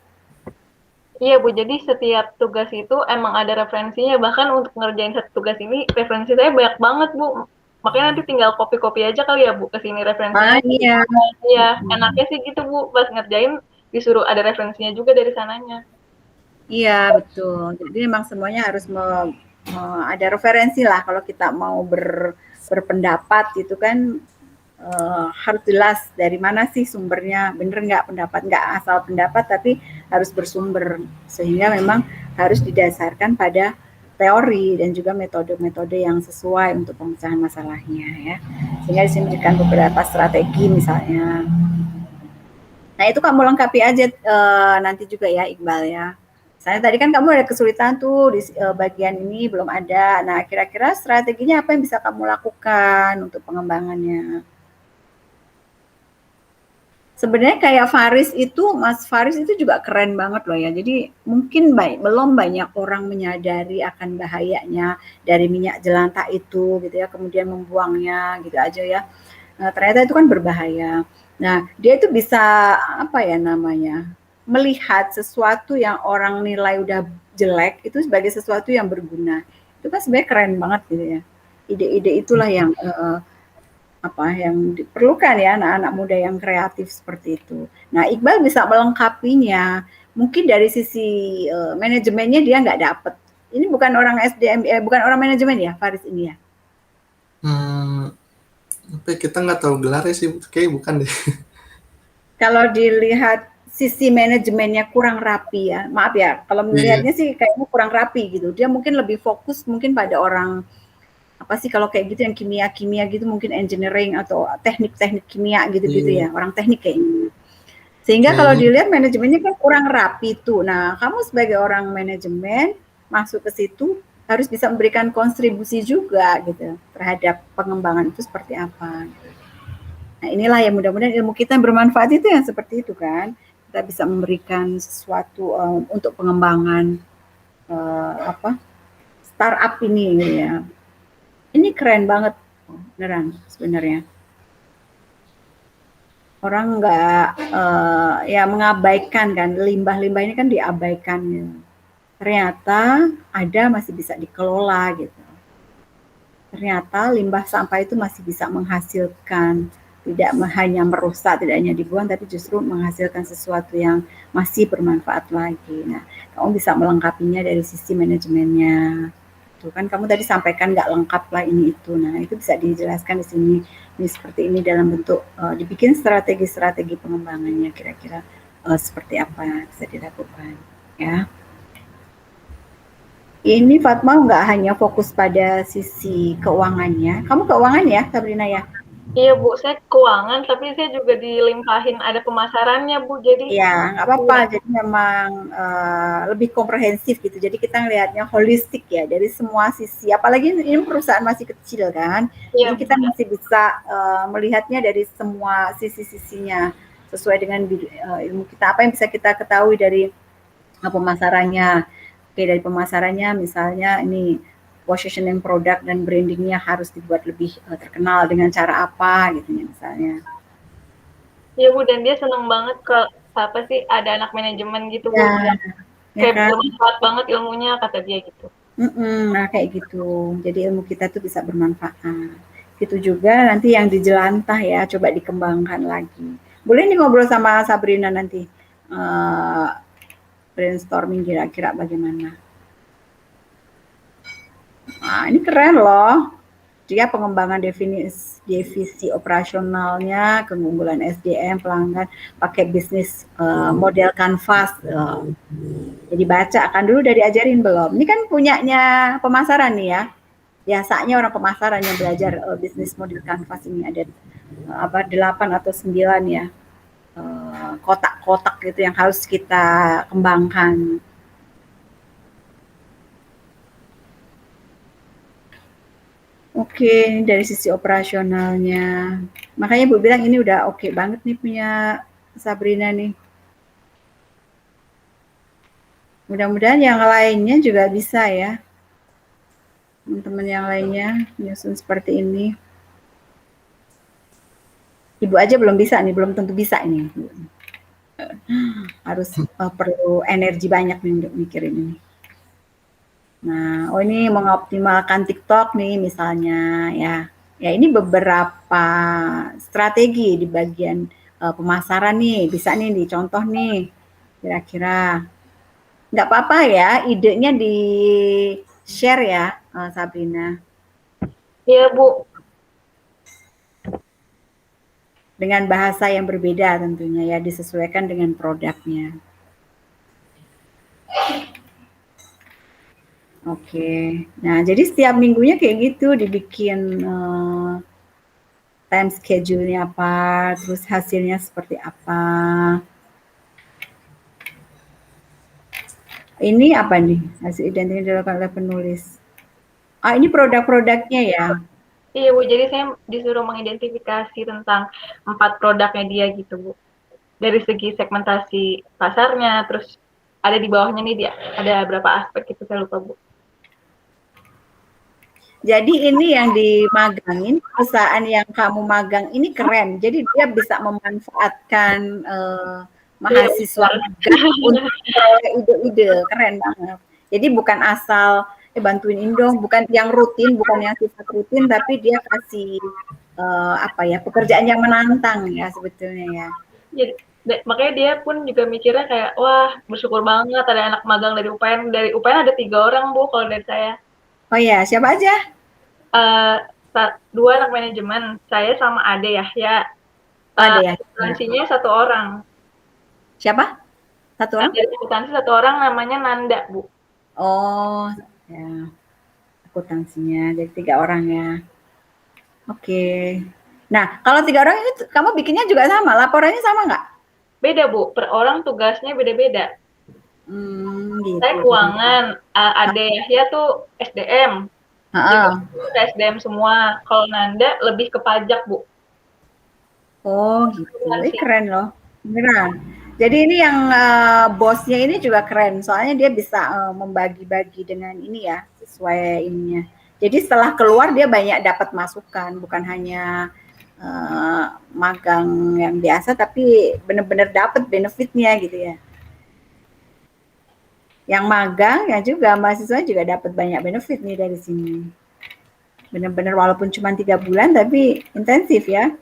Iya, Bu. Jadi setiap tugas itu emang ada referensinya. Bahkan untuk ngerjain satu tugas ini, referensi saya banyak banget, Bu. Makanya nanti tinggal copy-copy aja kali ya, Bu, ke sini referensinya. Iya. Iya, enaknya sih gitu, Bu. Pas ngerjain, disuruh ada referensinya juga dari sananya. Iya, betul. Jadi memang semuanya harus ada referensi lah kalau kita mau berpendapat gitu kan, harus jelas dari mana sih sumbernya, bener nggak pendapat, nggak asal pendapat tapi harus bersumber, sehingga memang harus didasarkan pada teori dan juga metode-metode yang sesuai untuk pemecahan masalahnya ya. Sehingga di sini diberikan beberapa strategi misalnya. Nah itu kamu lengkapi aja nanti juga ya Iqbal ya. Misalnya tadi kan kamu ada kesulitan tuh di bagian ini belum ada. Nah kira-kira strateginya apa yang bisa kamu lakukan untuk pengembangannya? Sebenarnya kayak Faris itu, Mas Faris itu juga keren banget loh ya. Jadi mungkin belum banyak orang menyadari akan bahayanya dari minyak jelantah itu gitu ya, kemudian membuangnya gitu aja ya. Nah, ternyata itu kan berbahaya. Nah, dia itu bisa apa ya namanya? Melihat sesuatu yang orang nilai udah jelek itu sebagai sesuatu yang berguna. Itu kan sebenarnya keren banget gitu ya. Ide-ide itulah yang yang diperlukan ya anak-anak muda yang kreatif seperti itu. Nah, Iqbal bisa melengkapinya. Mungkin dari sisi manajemennya dia nggak dapet. Ini bukan orang SDM, bukan orang manajemen ya, Faris ini ya? Tapi kita nggak tahu gelarnya sih, kayak bukan deh. Kalau dilihat sisi manajemennya kurang rapi ya, maaf ya, kalau melihatnya sih kayaknya kurang rapi gitu. Dia mungkin lebih fokus mungkin pada orang apa sih kalau kayak gitu yang kimia gitu mungkin engineering atau teknik-teknik kimia gitu-gitu ya, orang teknik kayaknya. Sehingga kalau dilihat manajemennya kan kurang rapi tuh. Nah, kamu sebagai orang manajemen masuk ke situ harus bisa memberikan kontribusi juga gitu terhadap pengembangan itu seperti apa. Nah, inilah yang mudah-mudahan ilmu kita bermanfaat itu yang seperti itu kan. Kita bisa memberikan sesuatu untuk pengembangan startup ini gitu ya. Ini keren banget, beneran sebenarnya. Orang nggak ya mengabaikan kan, limbah-limbah ini kan diabaikan. Ya. Ternyata ada masih bisa dikelola gitu. Ternyata limbah sampah itu masih bisa menghasilkan, tidak hanya merusak, tidak hanya dibuang, tapi justru menghasilkan sesuatu yang masih bermanfaat lagi. Nah, kamu bisa melengkapinya dari sisi manajemennya. Tuh kan kamu tadi sampaikan nggak lengkap lah ini itu. Nah itu bisa dijelaskan di sini. Ini seperti ini dalam bentuk dibikin strategi-strategi pengembangannya kira-kira seperti apa yang bisa dilakukan. Ya. Ini Fatma nggak hanya fokus pada sisi keuangannya. Kamu keuangan ya, Sabrina ya? Iya Bu, saya keuangan, tapi saya juga dilimpahin ada pemasarannya Bu, jadi ya nggak apa-apa. Jadi memang lebih komprehensif gitu. Jadi kita ngelihatnya holistik ya dari semua sisi. Apalagi ini perusahaan masih kecil kan, jadi kita masih bisa melihatnya dari semua sisi-sisinya sesuai dengan ilmu kita. Apa yang bisa kita ketahui dari pemasarannya? Oke, dari pemasarannya misalnya ini positioning produk dan brandingnya harus dibuat lebih terkenal dengan cara apa gitu ya misalnya. Iya Bu, dan dia seneng banget ke apa sih ada anak manajemen gitu Bu, kayak kan? Bermanfaat banget ilmunya kata dia gitu. Nah kayak gitu, jadi ilmu kita tuh bisa bermanfaat. Gitu juga nanti yang di jelantah ya, coba dikembangkan lagi. Boleh nih ngobrol sama Sabrina nanti, brainstorming kira-kira bagaimana. Nah ini keren loh. Dia pengembangan divisi operasionalnya, keunggulan SDM, pelanggan, pakai bisnis model kanvas. Jadi baca, akan dulu udah diajarin belum? Ini kan punyanya pemasaran nih ya. Biasanya orang pemasaran yang belajar bisnis model kanvas ini ada 8 atau 9 ya. Kotak-kotak gitu yang harus kita kembangkan. Oke, dari sisi operasionalnya. Makanya Bu bilang ini udah oke banget nih punya Sabrina nih. Mudah-mudahan yang lainnya juga bisa ya. Teman-teman yang lainnya menyusun seperti ini. Ibu aja belum bisa nih, belum tentu bisa ini. Harus perlu energi banyak nih untuk mikirin ini. Nah, ini mengoptimalkan TikTok nih misalnya ya. Ya ini beberapa strategi di bagian pemasaran nih, bisa nih dicontoh nih. Kira-kira nggak apa-apa ya, idenya di share ya, Sabrina. Iya, Bu. Dengan bahasa yang berbeda tentunya ya, disesuaikan dengan produknya. Oke, nah jadi setiap minggunya kayak gitu dibikin time schedule-nya apa, terus hasilnya seperti apa. Ini apa nih? Hasil identik dilakukan oleh penulis. Ini produk-produknya ya. Iya, Bu. Jadi saya disuruh mengidentifikasi tentang 4 produknya dia gitu, Bu. Dari segi segmentasi pasarnya, terus ada di bawahnya nih dia, ada berapa aspek itu saya lupa, Bu. Jadi ini yang dimagangin, perusahaan yang kamu magang ini keren. Jadi dia bisa memanfaatkan mahasiswa magang untuk memperoleh ide-ide, keren banget. Jadi bukan asal bantuin dong, bukan yang rutin, bukan yang sifat rutin, tapi dia kasih pekerjaan yang menantang ya sebetulnya ya. Jadi, makanya dia pun juga mikirnya kayak, wah bersyukur banget ada anak magang dari UPN. Dari UPN ada 3 orang, Bu, kalau dari saya. Oh ya, siapa aja? 2 anak manajemen, saya sama Ade Yahya. Ade Yahya. Akuntansinya 1 orang. Siapa? 1 orang? Dari akuntansi 1 orang namanya Nanda, Bu. Oh, ya. Akuntansinya jadi 3 orang ya. Oke. Nah, kalau 3 orang ini kamu bikinnya juga sama, laporannya sama nggak? Beda, Bu. Per orang tugasnya beda-beda. Gitu. Saya keuangan, Ade Yahya tuh SDM. Kita SDM semua. Kalau Nanda lebih ke pajak, Bu. Oh, gitu. Keren loh. Beneran. Jadi ini yang bosnya ini juga keren. Soalnya dia bisa membagi-bagi dengan ini ya, sesuai ininya. Jadi setelah keluar dia banyak dapat masukan, bukan hanya magang yang biasa, tapi benar-benar dapat benefitnya gitu ya. Yang magang ya juga mahasiswa juga dapat banyak benefit nih dari sini. Benar-benar walaupun cuma 3 bulan tapi intensif ya.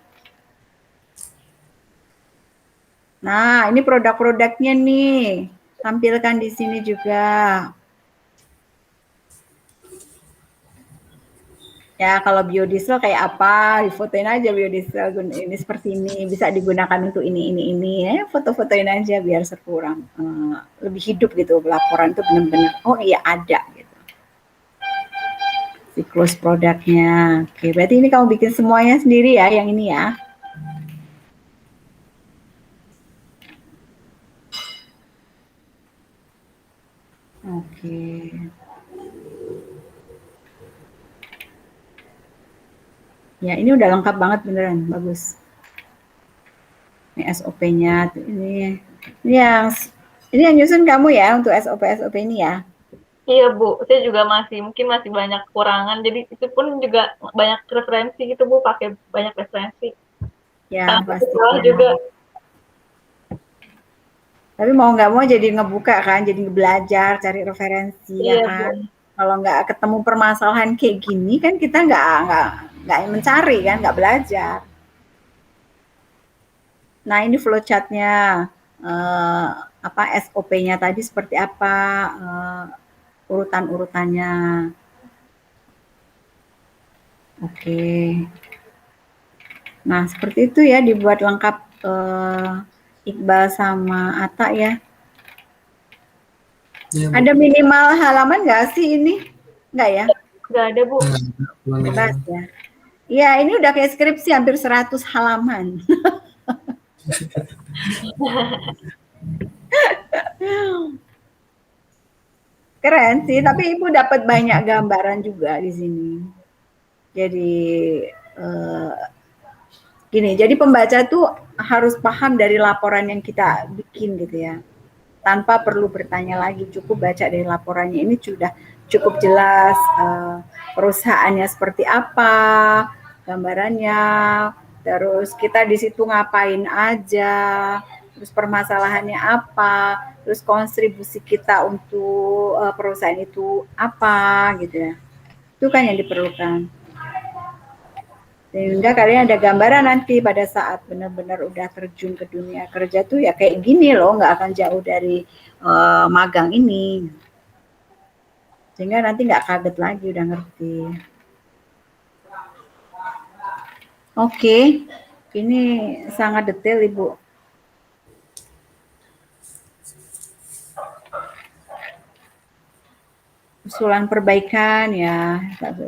Nah, ini produk-produknya nih. Tampilkan di sini juga. Ya, kalau biodiesel kayak apa, difotoin aja biodiesel ini seperti ini, bisa digunakan untuk ini. Ya, foto-fotoin aja biar sekurang lebih hidup gitu. Laporan itu benar-benar, oh iya ada gitu. Siklus produknya. Oke, berarti ini kamu bikin semuanya sendiri ya, yang ini ya. Oke. Ya, ini udah lengkap banget beneran, bagus. Ini SOP-nya, ini yang nyusun kamu ya untuk SOP ini ya. Iya, Bu. Saya juga mungkin masih banyak kekurangan. Jadi itu pun juga banyak referensi gitu, Bu. Pakai banyak referensi. Ya, pasti. Juga. Tapi mau nggak mau jadi ngebuka kan, jadi belajar, cari referensi ya kan. Kalau nggak ketemu permasalahan kayak gini kan kita nggak mencari kan, nggak belajar. Nah ini flowchart-nya, SOP-nya tadi seperti apa, urutan-urutannya. Oke. Nah seperti itu ya, dibuat lengkap Iqbal sama Atta ya. Ya, ada minimal halaman nggak sih ini? Nggak ya? Nggak ada, Bu. Hebat ya. Iya, ini udah kayak skripsi hampir 100 halaman. Keren sih, tapi Ibu dapat banyak gambaran juga di sini. Jadi gini, jadi pembaca tuh harus paham dari laporan yang kita bikin gitu ya. Tanpa perlu bertanya lagi, cukup baca dari laporannya ini sudah cukup jelas perusahaannya seperti apa, gambarannya, terus kita di situ ngapain aja, terus permasalahannya apa, terus kontribusi kita untuk perusahaan itu apa gitu ya. Itu kan yang diperlukan. Sehingga kalian ada gambaran nanti pada saat benar-benar udah terjun ke dunia kerja tuh ya kayak gini loh, nggak akan jauh dari magang ini. Sehingga nanti nggak kaget lagi, udah ngerti. Oke, ini sangat detail Ibu. Usulan perbaikan ya,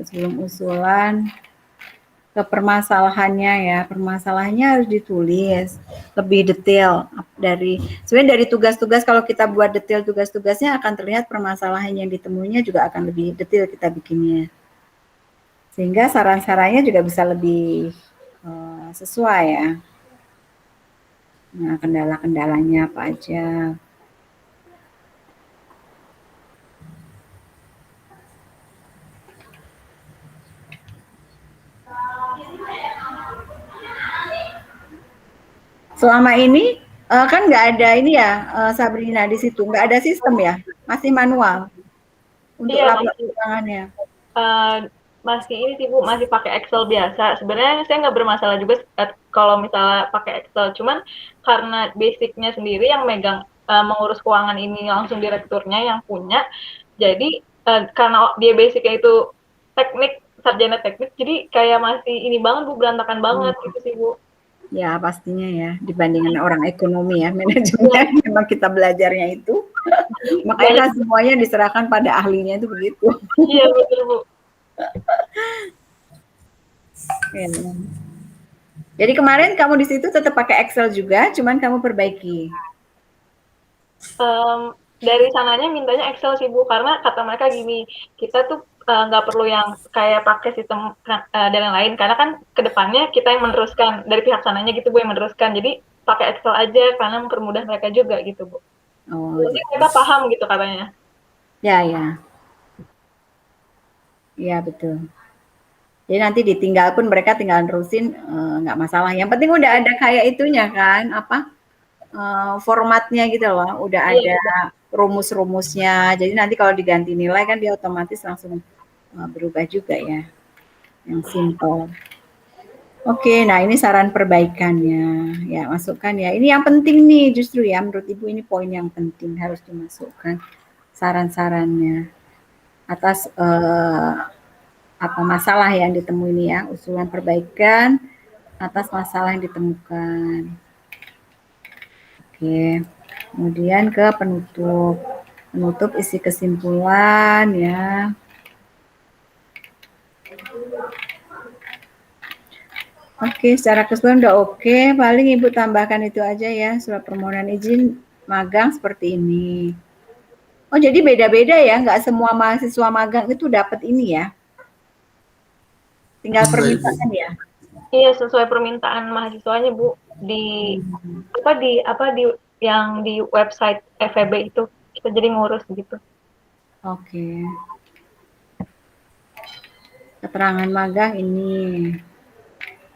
sebelum usulan ke permasalahannya ya, permasalahannya harus ditulis lebih detail dari sebenarnya dari tugas-tugas. Kalau kita buat detail tugas-tugasnya akan terlihat permasalahan yang ditemuinya juga akan lebih detail kita bikinnya, sehingga saran-sarannya juga bisa lebih sesuai ya. Nah, kendala-kendalanya apa aja. Selama ini kan nggak ada ini ya, Sabrina, di situ nggak ada sistem ya, masih manual untuk Iya, laporan masih keuangannya. masih ini sih Bu, masih pakai Excel biasa. Sebenarnya saya nggak bermasalah juga kalau misalnya pakai Excel, cuman karena basicnya sendiri yang megang mengurus keuangan ini langsung direkturnya yang punya, jadi karena dia basicnya itu teknik, sarjana teknik, jadi kayak masih ini banget Bu, berantakan banget gitu sih Bu. Ya pastinya ya, dibandingkan orang ekonomi ya, manajemen memang kita belajarnya itu. Makanya kan semuanya diserahkan pada ahlinya itu begitu. Iya betul Bu. Ya. Jadi kemarin kamu di situ tetap pakai Excel juga, cuman kamu perbaiki. Dari sananya mintanya Excel sih Bu, karena kata mereka gini, kita tuh nggak perlu yang kayak pakai sistem dan lain-lain, karena kan kedepannya kita yang meneruskan dari pihak sananya gitu Bu, yang meneruskan. Jadi pakai Excel aja karena mempermudah mereka juga gitu Bu. Oh, Jadi mereka paham gitu katanya. ya ya, ya betul. Jadi nanti ditinggal pun mereka tinggal terusin, nggak masalah. Yang penting udah ada kayak itunya kan, apa formatnya gitu loh, udah Iya, ada rumus-rumusnya. Jadi nanti kalau diganti nilai kan dia otomatis langsung berubah juga ya, yang simple. Oke, nah ini saran perbaikannya. Ya, masukkan ya. Ini yang penting nih justru ya, menurut Ibu ini poin yang penting harus dimasukkan saran-sarannya atas apa masalah yang ditemui ini ya, usulan perbaikan atas masalah yang ditemukan. Oke, kemudian ke penutup. Penutup isi kesimpulan ya. Oke, secara keseluruhan udah oke. Paling Ibu tambahkan itu aja ya, surat permohonan izin magang seperti ini. Oh, jadi beda-beda ya, nggak semua mahasiswa magang itu dapat ini ya. Tinggal Enggak, Ibu. permintaan ya. iya sesuai permintaan mahasiswanya Bu, di apa di yang di website FEB itu kita jadi ngurus gitu. Oke. Keterangan magang ini.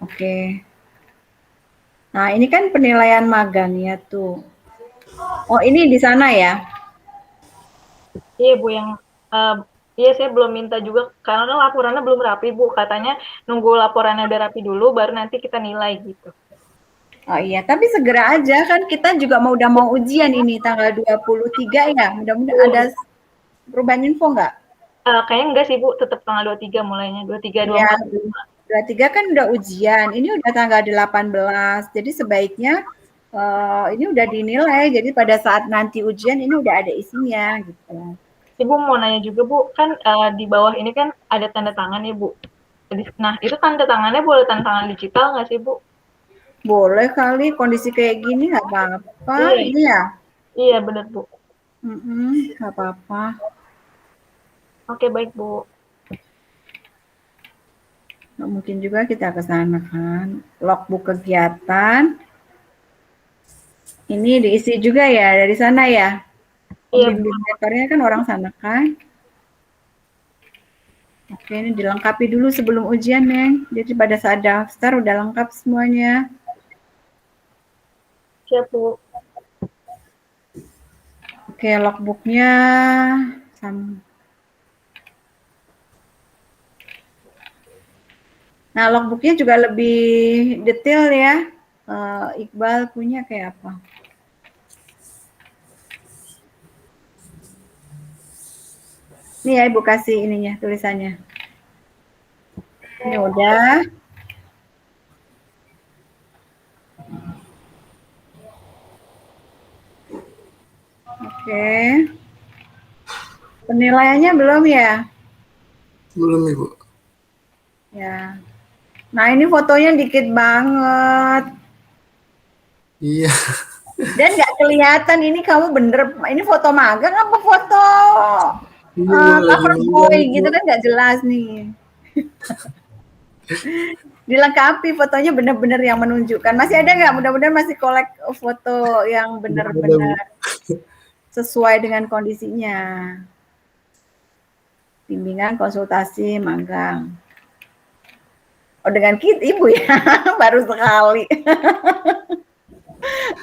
Oke. Nah, ini kan penilaian magangnya tuh. Oh, ini di sana ya? Iya Bu, yang iya saya belum minta juga karena kan laporannya belum rapi Bu, katanya nunggu laporannya udah rapi dulu baru nanti kita nilai gitu. Oh iya, tapi segera aja kan kita juga udah mau ujian ini tanggal 23 ya. Mudah-mudahan ada perubahan info nggak? Kayaknya enggak sih Bu, tetap tanggal 23 mulainya, 23, Iya, 24. 23 kan udah ujian. Ini udah tanggal 18. Jadi sebaiknya ini udah dinilai. Jadi pada saat nanti ujian ini udah ada isinya gitu. Ibu mau nanya juga Bu, kan di bawah ini kan ada tanda tangan ya Bu. Nah, itu tanda tangannya boleh tanda tangan digital nggak sih Bu? Boleh kali kondisi kayak gini nggak apa-apa. Iya, Ini ya, iya benar Bu. nggak apa-apa. Oke baik Bu. Nggak mungkin juga kita ke sana kan. Logbook kegiatan. Ini diisi juga ya dari sana ya. Iya Bu. Pembimbing kan orang sana kan. Oke, ini dilengkapi dulu sebelum ujian, Neng. Jadi pada saat daftar udah lengkap semuanya. Siap Bu. Oke, logbooknya Nah, logbooknya juga lebih detail ya. Iqbal punya kayak apa? Nih ya Ibu kasih ininya, tulisannya. Ini udah. Oke. Penilaiannya belum ya? Belum Ibu. Ya. Nah ini fotonya dikit banget. Iya. Dan nggak kelihatan ini kamu bener, ini foto magang apa foto Iya Bu, lagi cover boy magang gitu Bu. kan nggak jelas nih. Dilengkapi fotonya bener-bener yang menunjukkan. Masih ada nggak? Mudah-mudahan masih kolek foto yang Nggak ada Bu. bener-bener sesuai dengan kondisinya. Bimbingan konsultasi magang. Oh dengan kit Ibu ya, baru sekali.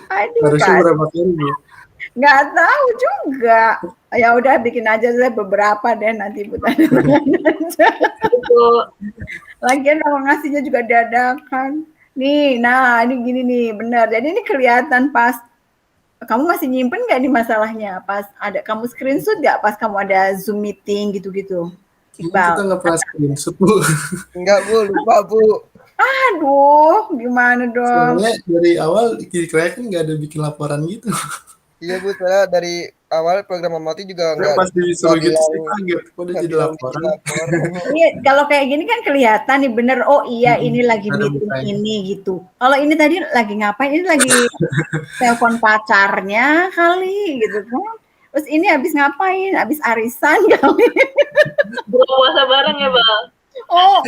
Aduh Harusnya Kak, berapa kali Bu? nggak tahu juga. Ya udah bikin aja saya beberapa deh nanti Ibu tanda tangan aja. Itu Lagian orang ngasihnya juga dadakan. Nih, nah ini gini nih, benar. Jadi ini kelihatan pas kamu masih nyimpen nggak nih masalahnya? Pas ada kamu screenshot nggak pas kamu ada Zoom meeting gitu-gitu? Ini kita Iqbal. nggak pernah screenshot Bu. Enggak Bu, lupa Bu. Aduh, gimana dong? Soalnya dari awal kira-kira kan nggak ada bikin laporan gitu. Iya Bu, saya dari awal program Amati juga Saya pas disuruh gitu bilang sih kaget. Kok udah nggak jadi bilang laporan? lapor. Iya, kalau kayak gini kan kelihatan nih bener. Oh iya, ini lagi Ada meeting mukanya. ini gitu. Kalau ini tadi lagi ngapain? Ini lagi telepon pacarnya kali gitu kan. Terus ini habis ngapain? Habis arisan kali. buka puasa bareng ya, Bang. Oh,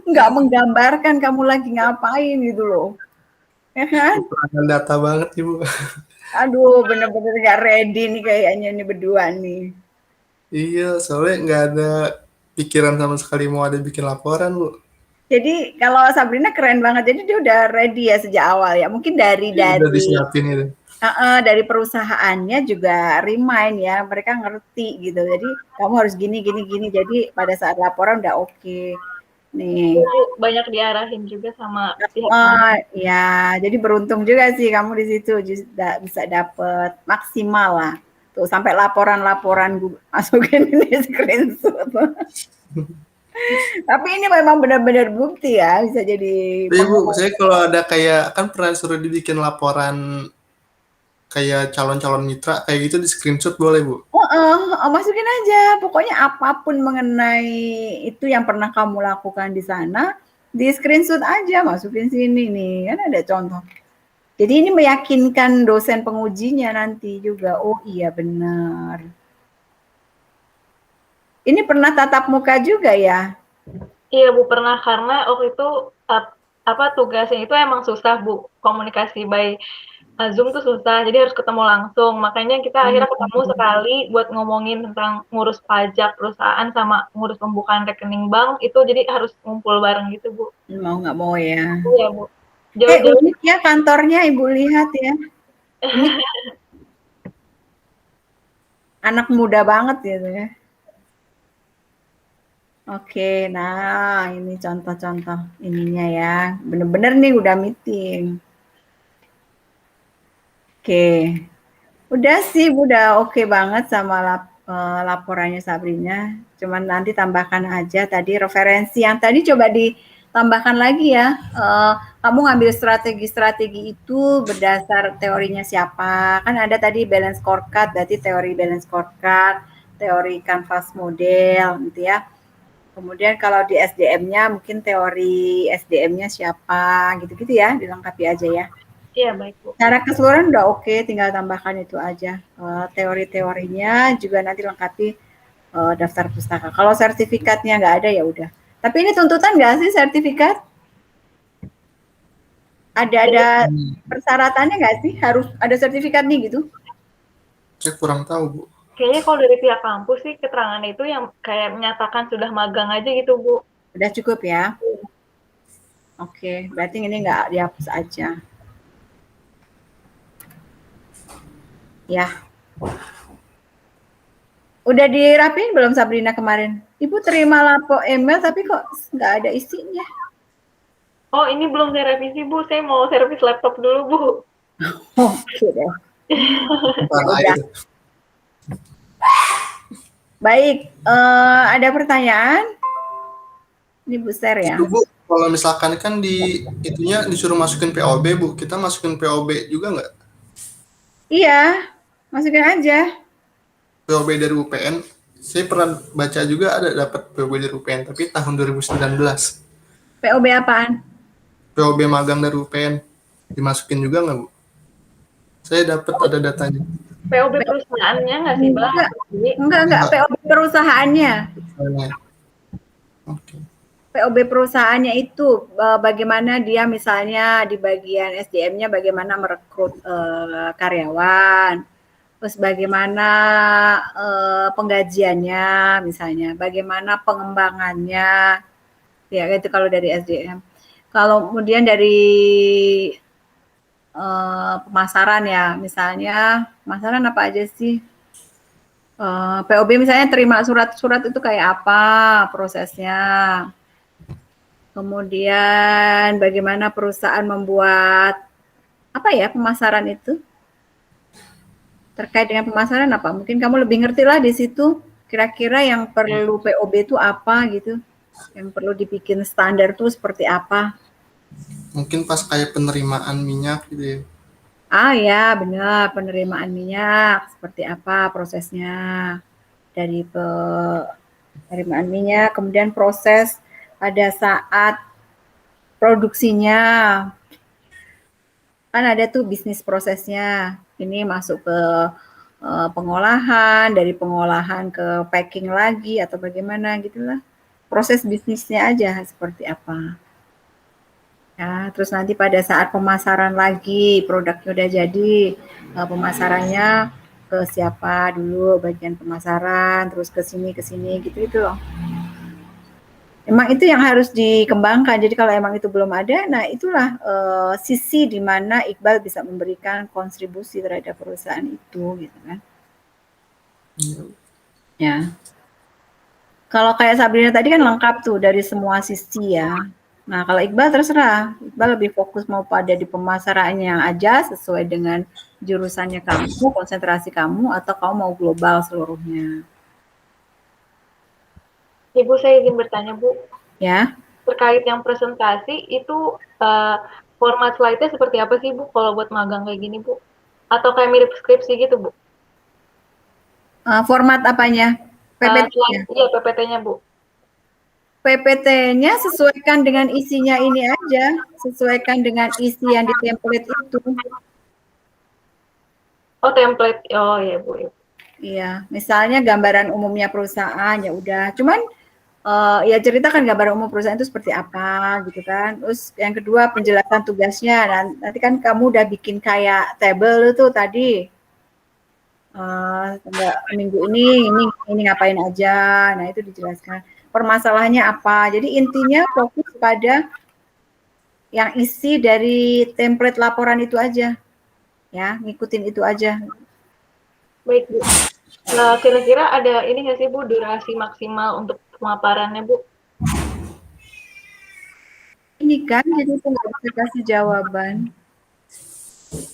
nggak menggambarkan kamu lagi ngapain gitu loh. Ya kan? Kekurangan data banget Ibu. Aduh, bener-bener nggak ready nih kayaknya nih berdua nih. Iya, soalnya nggak ada pikiran sama sekali mau ada bikin laporan Bu. Jadi kalau Sabrina keren banget. Jadi dia udah ready ya sejak awal ya. Mungkin dari Iya, udah disiapin itu. dari perusahaannya juga remind ya. Mereka ngerti gitu. Jadi kamu harus gini gini gini. Jadi pada saat laporan udah oke. Nih. Bu, banyak diarahin juga sama pihak Oh ya, jadi beruntung juga sih kamu di situ bisa dapet maksimal lah. Tuh sampai laporan-laporan gue masukin ini screenshot. Tapi ini memang benar-benar bukti ya bisa jadi Tapi Bu, pengumuman. saya kalau ada kayak kan pernah suruh dibikin laporan kayak calon-calon mitra kayak gitu di screenshot boleh Bu? Masukin aja. Pokoknya apapun mengenai itu yang pernah kamu lakukan di sana, di screenshot aja, masukin sini nih. Kan ada contoh. Jadi ini meyakinkan dosen pengujinya nanti juga. Oh iya benar. Ini pernah tatap muka juga ya? Iya Bu, pernah karena waktu itu tugasnya itu emang susah Bu, komunikasi by Zoom tuh susah, jadi harus ketemu langsung. Makanya kita akhirnya ketemu sekali buat ngomongin tentang ngurus pajak perusahaan sama ngurus pembukaan rekening bank itu jadi harus ngumpul bareng gitu Bu. Mau nggak mau ya. Iya Bu. Jauh-jauh Unik ya kantornya Ibu lihat ya. Ini anak muda banget gitu ya. Oke, nah ini contoh-contoh ininya ya. Bener-bener nih udah meeting. Oke. Udah sih, udah oke banget sama laporannya Sabrina. Cuman nanti tambahkan aja tadi referensi yang tadi coba ditambahkan lagi ya. Kamu ngambil strategi-strategi itu berdasar teorinya siapa. Kan ada tadi balance scorecard, berarti teori balance scorecard, teori canvas model gitu ya. Kemudian kalau di SDM-nya mungkin teori SDM-nya siapa gitu-gitu ya, dilengkapi aja ya. Iya baik Bu. Secara keseluruhan udah oke, tinggal tambahkan itu aja. Teori-teorinya juga nanti lengkapi daftar pustaka. Kalau sertifikatnya nggak ada ya udah. Tapi ini tuntutan nggak sih sertifikat? Ada persyaratannya nggak sih? Harus ada sertifikat nih gitu? Saya kurang tahu Bu. Kayaknya kalau dari pihak kampus sih keterangan itu yang kayak menyatakan sudah magang aja gitu Bu. Udah cukup ya? Oke, berarti ini nggak dihapus aja. Ya. Udah dirapiin belum Sabrina kemarin? Ibu terima lapo email tapi kok nggak ada isinya. Oh ini belum saya revisi Bu, saya mau servis laptop dulu Bu. Oke deh. Tanah air. Baik, ada pertanyaan? Ini Bu Ser ya. Itu Bu, kalau misalkan kan di itunya disuruh masukin POB Bu, kita masukin POB juga nggak? Iya, masukin aja. POB dari UPN, saya pernah baca juga ada dapat POB dari UPN, tapi tahun 2019. POB apaan? POB magang dari UPN, dimasukin juga nggak Bu? Saya dapat ada datanya. POB perusahaannya nggak sih, Bang? Enggak, POB perusahaannya. Oke. POB perusahaannya itu bagaimana dia misalnya di bagian SDM-nya bagaimana merekrut karyawan, terus bagaimana penggajiannya misalnya, bagaimana pengembangannya, ya itu kalau dari SDM. Kalau kemudian dari pemasaran ya, misalnya pemasaran apa aja sih? POB misalnya terima surat-surat itu kayak apa prosesnya? Kemudian bagaimana perusahaan membuat apa ya pemasaran itu? Terkait dengan pemasaran apa? Mungkin kamu lebih ngerti lah di situ. Kira-kira yang perlu POB itu apa gitu? Yang perlu dibikin standar tuh seperti apa? Mungkin pas kayak penerimaan minyak gitu ya. Ah ya, benar, penerimaan minyak seperti apa prosesnya dari penerimaan minyak, kemudian proses pada saat produksinya. Kan ada tuh bisnis prosesnya. Ini masuk ke pengolahan, dari pengolahan ke packing lagi atau bagaimana gitulah. Proses bisnisnya aja seperti apa. Ya, terus nanti pada saat pemasaran lagi, produknya udah jadi, pemasarannya ke siapa dulu bagian pemasaran, terus ke sini gitu itu loh. Emang itu yang harus dikembangkan. Jadi kalau emang itu belum ada, nah itulah sisi di mana Iqbal bisa memberikan kontribusi terhadap perusahaan itu, gitu kan? Ya. Kalau kayak Sabrina tadi kan lengkap tuh dari semua sisi ya. Nah kalau Iqbal terserah, Iqbal lebih fokus mau pada di pemasarannya aja sesuai dengan jurusannya kamu, konsentrasi kamu, atau kamu mau global seluruhnya. Ibu, saya izin bertanya, Bu. Ya. Terkait yang presentasi itu format slide-nya seperti apa sih, Bu, kalau buat magang kayak gini, Bu? Atau kayak mirip skripsi gitu, Bu? Format apanya? PPT-nya? Iya, PPT-nya, Bu. PPT-nya sesuaikan dengan isinya ini aja, sesuaikan dengan isi yang di template itu. Oh, template. Oh, ya, Bu. Iya, misalnya gambaran umumnya perusahaan ya udah. Cuman ya ceritakan gambaran umum perusahaan itu seperti apa gitu kan. Terus yang kedua penjelasan tugasnya. Nanti kan kamu udah bikin kayak table itu tadi. Minggu ini ngapain aja. Nah, itu dijelaskan. Permasalahannya apa. Jadi intinya fokus pada yang isi dari template laporan itu aja. Ya, ngikutin itu aja. Baik, Bu. Kira-kira ada ini nggak sih, Bu, durasi maksimal untuk pemaparannya, Bu? Ini kan, jadi itu nggak bisa kasih jawaban.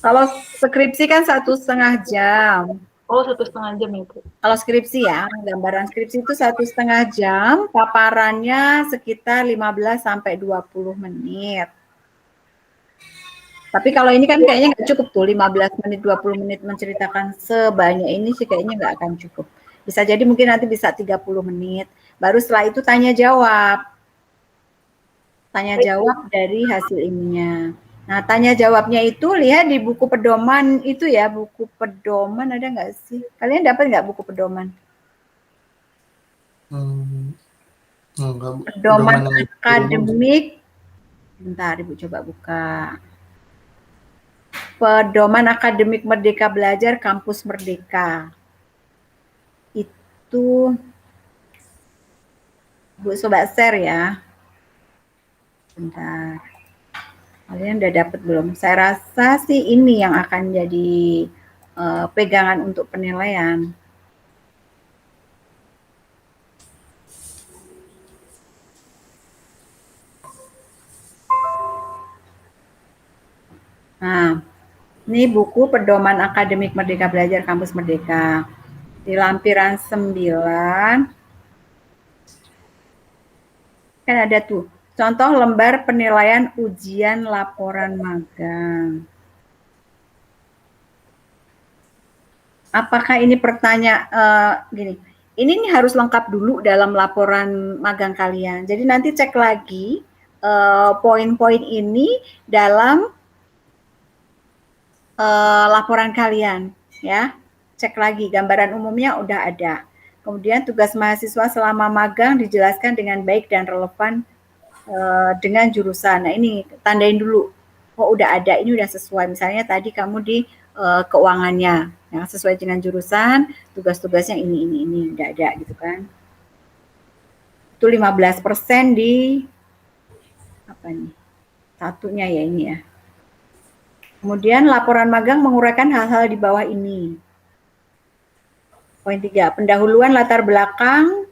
Kalau skripsi kan 1,5 jam. Oh, 1,5 jam ya, Bu. Kalau skripsi ya, gambaran skripsi itu 1,5 jam, paparannya sekitar 15 sampai 20 menit. Tapi kalau ini kan kayaknya nggak cukup tuh, 15 menit, 20 menit menceritakan sebanyak ini sih kayaknya nggak akan cukup. Bisa jadi mungkin nanti bisa 30 menit, baru setelah itu tanya jawab. Tanya jawab dari hasil ininya. Nah, tanya jawabnya itu lihat di buku pedoman itu ya, buku pedoman ada nggak sih? Kalian dapat nggak buku pedoman? Enggak, Pedoman akademik. Bentar, Ibu coba buka. Pedoman Akademik Merdeka Belajar Kampus Merdeka. Itu Bu coba share ya. Bentar. Kalian udah dapat belum? Saya rasa sih ini yang akan jadi pegangan untuk penilaian. Nah, ini buku Pedoman Akademik Merdeka Belajar Kampus Merdeka. Di lampiran 9 kan ada tuh contoh lembar penilaian ujian laporan magang. Apakah ini gini, ini nih harus lengkap dulu dalam laporan magang kalian. Jadi nanti cek lagi poin-poin ini dalam laporan kalian, ya. Cek lagi, gambaran umumnya udah ada. Kemudian tugas mahasiswa selama magang dijelaskan dengan baik dan relevan dengan jurusan. Nah ini tandain dulu, oh udah ada, ini udah sesuai. Misalnya tadi kamu di keuangannya, yang sesuai dengan jurusan, tugas-tugasnya ini udah ada gitu kan. Itu 15% di apa nih? Satunya ya ini ya. Kemudian laporan magang menguraikan hal-hal di bawah ini. Poin 3, pendahuluan latar belakang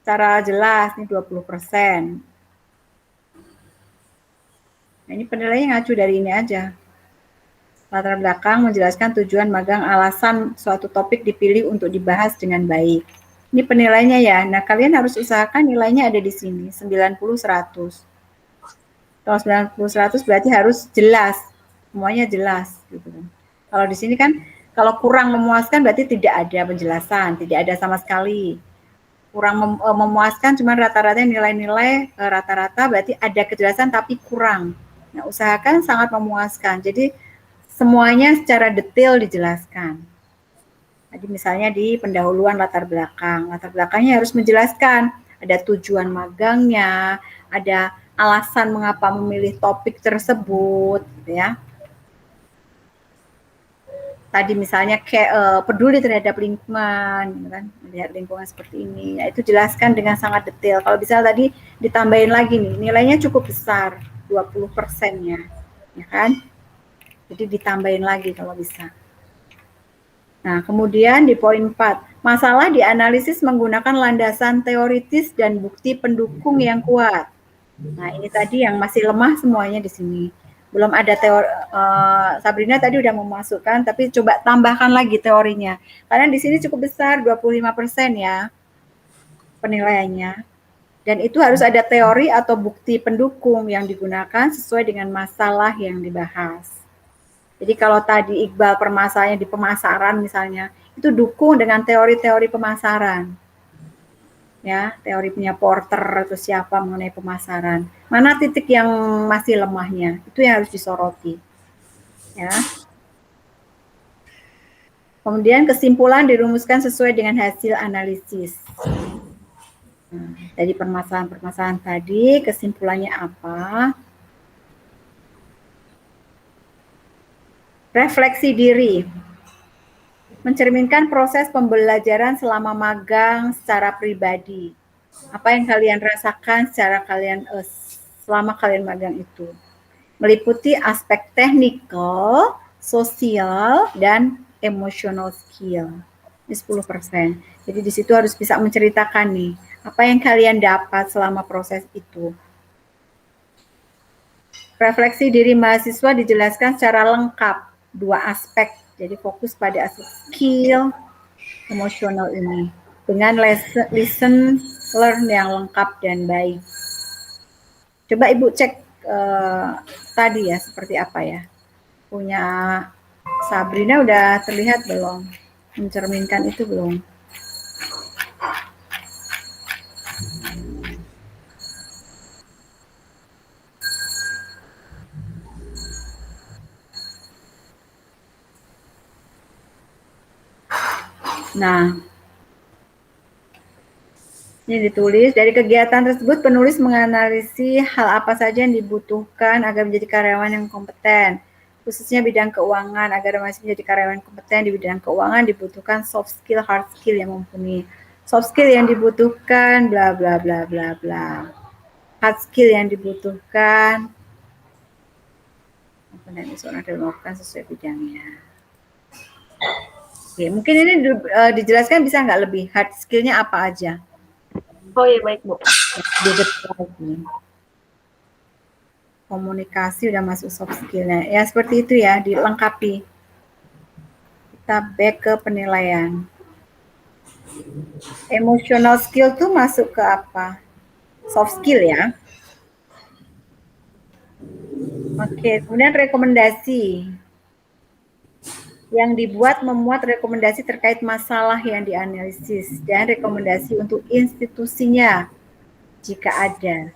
secara jelas, ini 20%. Nah, ini penilaiannya ngacu dari ini aja. Latar belakang menjelaskan tujuan magang, alasan suatu topik dipilih untuk dibahas dengan baik. Ini penilaiannya ya. Nah, kalian harus usahakan nilainya ada di sini, 90-100. Kalau 90-100 berarti harus jelas. Semuanya jelas gitu kan. Kalau di sini kan kalau kurang memuaskan berarti tidak ada penjelasan, tidak ada sama sekali. Kurang memuaskan cuma rata-rata nilai-nilai rata-rata berarti ada kejelasan tapi kurang. Nah, usahakan sangat memuaskan. Jadi semuanya secara detail dijelaskan. Jadi misalnya di pendahuluan latar belakangnya harus menjelaskan ada tujuan magangnya, ada alasan mengapa memilih topik tersebut, gitu ya. Tadi misalnya kayak peduli terhadap lingkungan, gitu kan, melihat lingkungan seperti ini, ya, itu jelaskan dengan sangat detail. Kalau bisa tadi ditambahin lagi nih, nilainya cukup besar, 20%-nya, ya kan? Jadi ditambahin lagi kalau bisa. Nah, kemudian di poin 4, masalah dianalisis menggunakan landasan teoritis dan bukti pendukung yang kuat. Nah, ini tadi yang masih lemah semuanya di sini. Belum ada teori, Sabrina tadi udah memasukkan, tapi coba tambahkan lagi teorinya. Karena di sini cukup besar, 25% ya penilaiannya. Dan itu harus ada teori atau bukti pendukung yang digunakan sesuai dengan masalah yang dibahas. Jadi kalau tadi Iqbal permasalahannya di pemasaran misalnya, itu dukung dengan teori-teori pemasaran. Ya, teori punya Porter atau siapa mengenai pemasaran. Mana titik yang masih lemahnya? Itu yang harus disoroti. Ya. Kemudian kesimpulan dirumuskan sesuai dengan hasil analisis. Nah, dari permasalahan-permasalahan tadi, kesimpulannya apa? Refleksi diri. Mencerminkan proses pembelajaran selama magang secara pribadi. Apa yang kalian rasakan selama kalian magang itu. Meliputi aspek technical, sosial, dan emotional skill. Ini 10%. Jadi di situ harus bisa menceritakan nih, apa yang kalian dapat selama proses itu. Refleksi diri mahasiswa dijelaskan secara lengkap, 2 aspek. Jadi fokus pada aspek skill, emosional ini. Dengan listen, learn yang lengkap dan baik. Coba Ibu cek tadi ya, seperti apa ya. Punya Sabrina udah terlihat belum? Mencerminkan itu belum? Nah, ini ditulis, dari kegiatan tersebut penulis menganalisis hal apa saja yang dibutuhkan agar menjadi karyawan yang kompeten. Khususnya bidang keuangan, agar masih menjadi karyawan kompeten di bidang keuangan dibutuhkan soft skill, hard skill yang mumpuni. Soft skill yang dibutuhkan, bla bla bla bla bla. Hard skill yang dibutuhkan, kompetensi seorang dilakukan sesuai bidangnya. Oke, mungkin ini dijelaskan bisa nggak lebih hard skill-nya apa aja? Oh iya, baik Bu. Lagi. Komunikasi udah masuk soft skill-nya. Ya seperti itu ya, dilengkapi. Kita back ke penilaian. Emotional skill tuh masuk ke apa? Soft skill ya. Oke, kemudian rekomendasi. Yang dibuat memuat rekomendasi terkait masalah yang dianalisis dan rekomendasi untuk institusinya jika ada.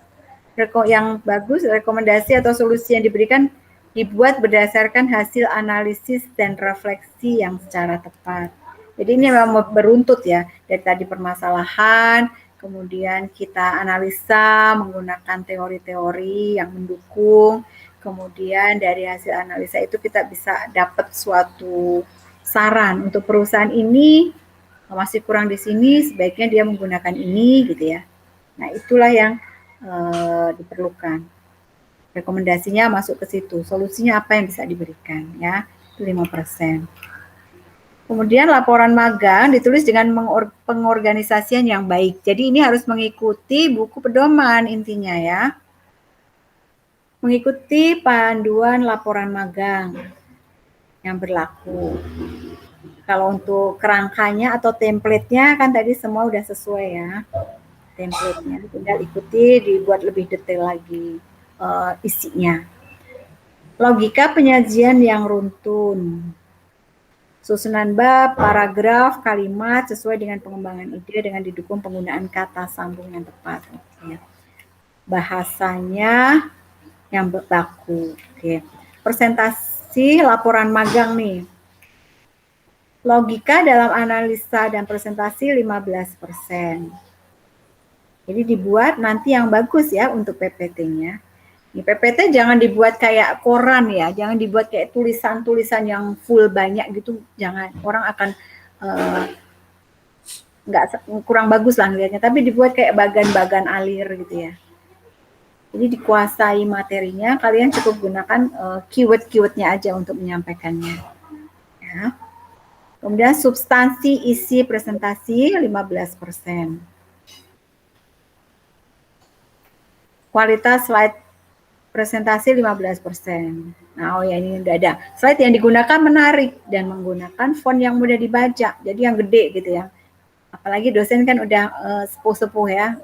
Yang bagus, rekomendasi atau solusi yang diberikan dibuat berdasarkan hasil analisis dan refleksi yang secara tepat. Jadi ini memang beruntut ya, dari tadi permasalahan, kemudian kita analisa menggunakan teori-teori yang mendukung, kemudian dari hasil analisa itu kita bisa dapat suatu saran untuk perusahaan ini masih kurang di sini, sebaiknya dia menggunakan ini gitu ya. Nah itulah yang diperlukan. Rekomendasinya masuk ke situ. Solusinya apa yang bisa diberikan ya, itu 5%. Kemudian laporan magang ditulis dengan pengorganisasian yang baik. Jadi ini harus mengikuti buku pedoman intinya ya. Mengikuti panduan laporan magang yang berlaku. Kalau untuk kerangkanya atau template-nya kan tadi semua udah sesuai ya. Template-nya tinggal ikuti, dibuat lebih detail lagi isinya. Logika penyajian yang runtun. Susunan bab, paragraf, kalimat sesuai dengan pengembangan ide dengan didukung penggunaan kata sambung yang tepat. Oke. Bahasanya yang baku. Oke. Presentasi laporan magang nih. Logika dalam analisa dan presentasi 15%. Jadi dibuat nanti yang bagus ya untuk PPT-nya. Ini PPT jangan dibuat kayak koran ya, jangan dibuat kayak tulisan-tulisan yang full banyak gitu, jangan. Orang akan kurang bagus lah ngelihatnya, tapi dibuat kayak bagan-bagan alir gitu ya. Jadi dikuasai materinya, kalian cukup gunakan keyword-keywordnya aja untuk menyampaikannya. Ya. Kemudian substansi isi presentasi 15%. Kualitas slide presentasi 15%. Nah, ya ini udah ada. Slide yang digunakan menarik dan menggunakan font yang mudah dibaca. Jadi yang gede gitu ya. Apalagi dosen kan udah sepuh-sepuh ya.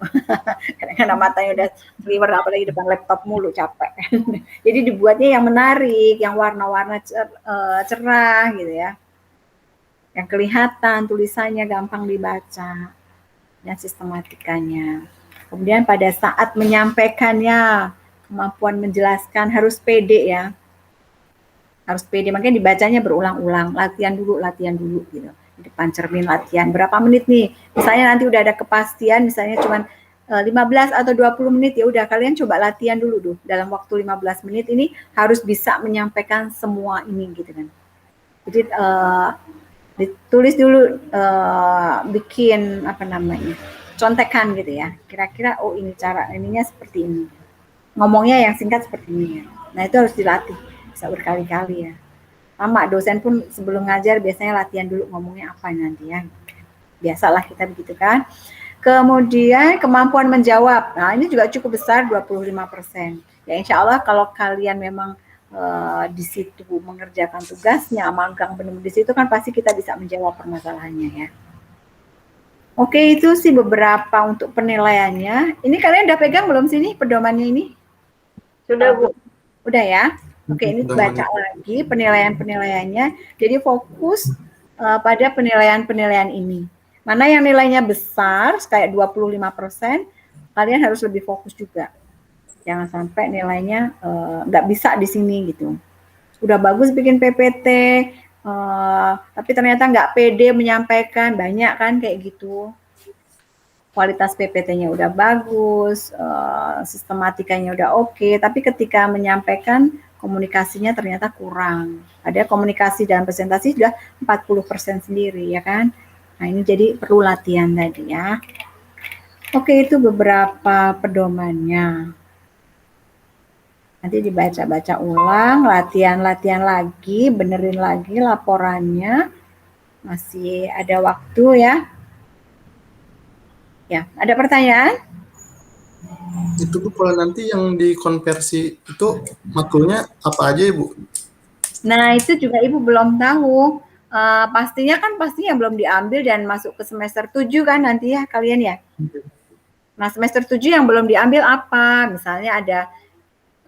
Kadang-kadang matanya udah sliver, apalagi depan laptop mulu, capek. Jadi dibuatnya yang menarik, yang warna-warna cerah gitu ya. Yang kelihatan, tulisannya gampang dibaca. Dan sistematikanya. Kemudian pada saat menyampaikannya, kemampuan menjelaskan harus pede ya. Harus pede, makanya dibacanya berulang-ulang, latihan dulu gitu. Di depan cermin latihan, berapa menit nih? Misalnya nanti udah ada kepastian, misalnya cuma 15 atau 20 menit, ya udah kalian coba latihan dulu tuh. Dalam waktu 15 menit ini harus bisa menyampaikan semua ini gitu kan. Jadi ditulis dulu, bikin apa namanya? Contekan gitu ya, kira-kira oh ini cara ininya seperti ini, ngomongnya yang singkat seperti ini ya. Nah itu harus dilatih, bisa berkali-kali ya. Sama dosen pun sebelum ngajar biasanya latihan dulu ngomongnya apa nanti ya. Biasalah kita begitu kan. Kemudian kemampuan menjawab, nah ini juga cukup besar 25%. Ya insya Allah kalau kalian memang di situ mengerjakan tugasnya, magang benar-benar di situ kan pasti kita bisa menjawab permasalahannya ya. Oke, itu sih beberapa untuk penilaiannya. Ini kalian udah pegang belum sini pedomannya ini? Sudah, Bu. Udah ya? Oke, ini baca lagi penilaian-penilaiannya. Jadi fokus pada penilaian-penilaian ini. Mana yang nilainya besar, kayak 25%, kalian harus lebih fokus juga. Jangan sampai nilainya nggak bisa di sini gitu. Udah bagus bikin PPT, tapi ternyata nggak pede menyampaikan, banyak kan kayak gitu. Kualitas PPT-nya udah bagus, sistematikanya udah oke, tapi ketika menyampaikan komunikasinya ternyata kurang. Ada komunikasi dalam presentasi sudah 40% sendiri ya kan. Nah ini jadi perlu latihan tadi ya. Oke, itu beberapa pedomannya. Nanti dibaca-baca ulang, latihan-latihan lagi, benerin lagi laporannya. Masih ada waktu ya. Ya, ada pertanyaan? Itu Bu, kalau nanti yang dikonversi itu makulnya apa aja Ibu? Nah, itu juga Ibu belum tahu. pastinya yang belum diambil dan masuk ke semester 7 kan nanti ya kalian ya. Nah, semester 7 yang belum diambil apa? Misalnya ada,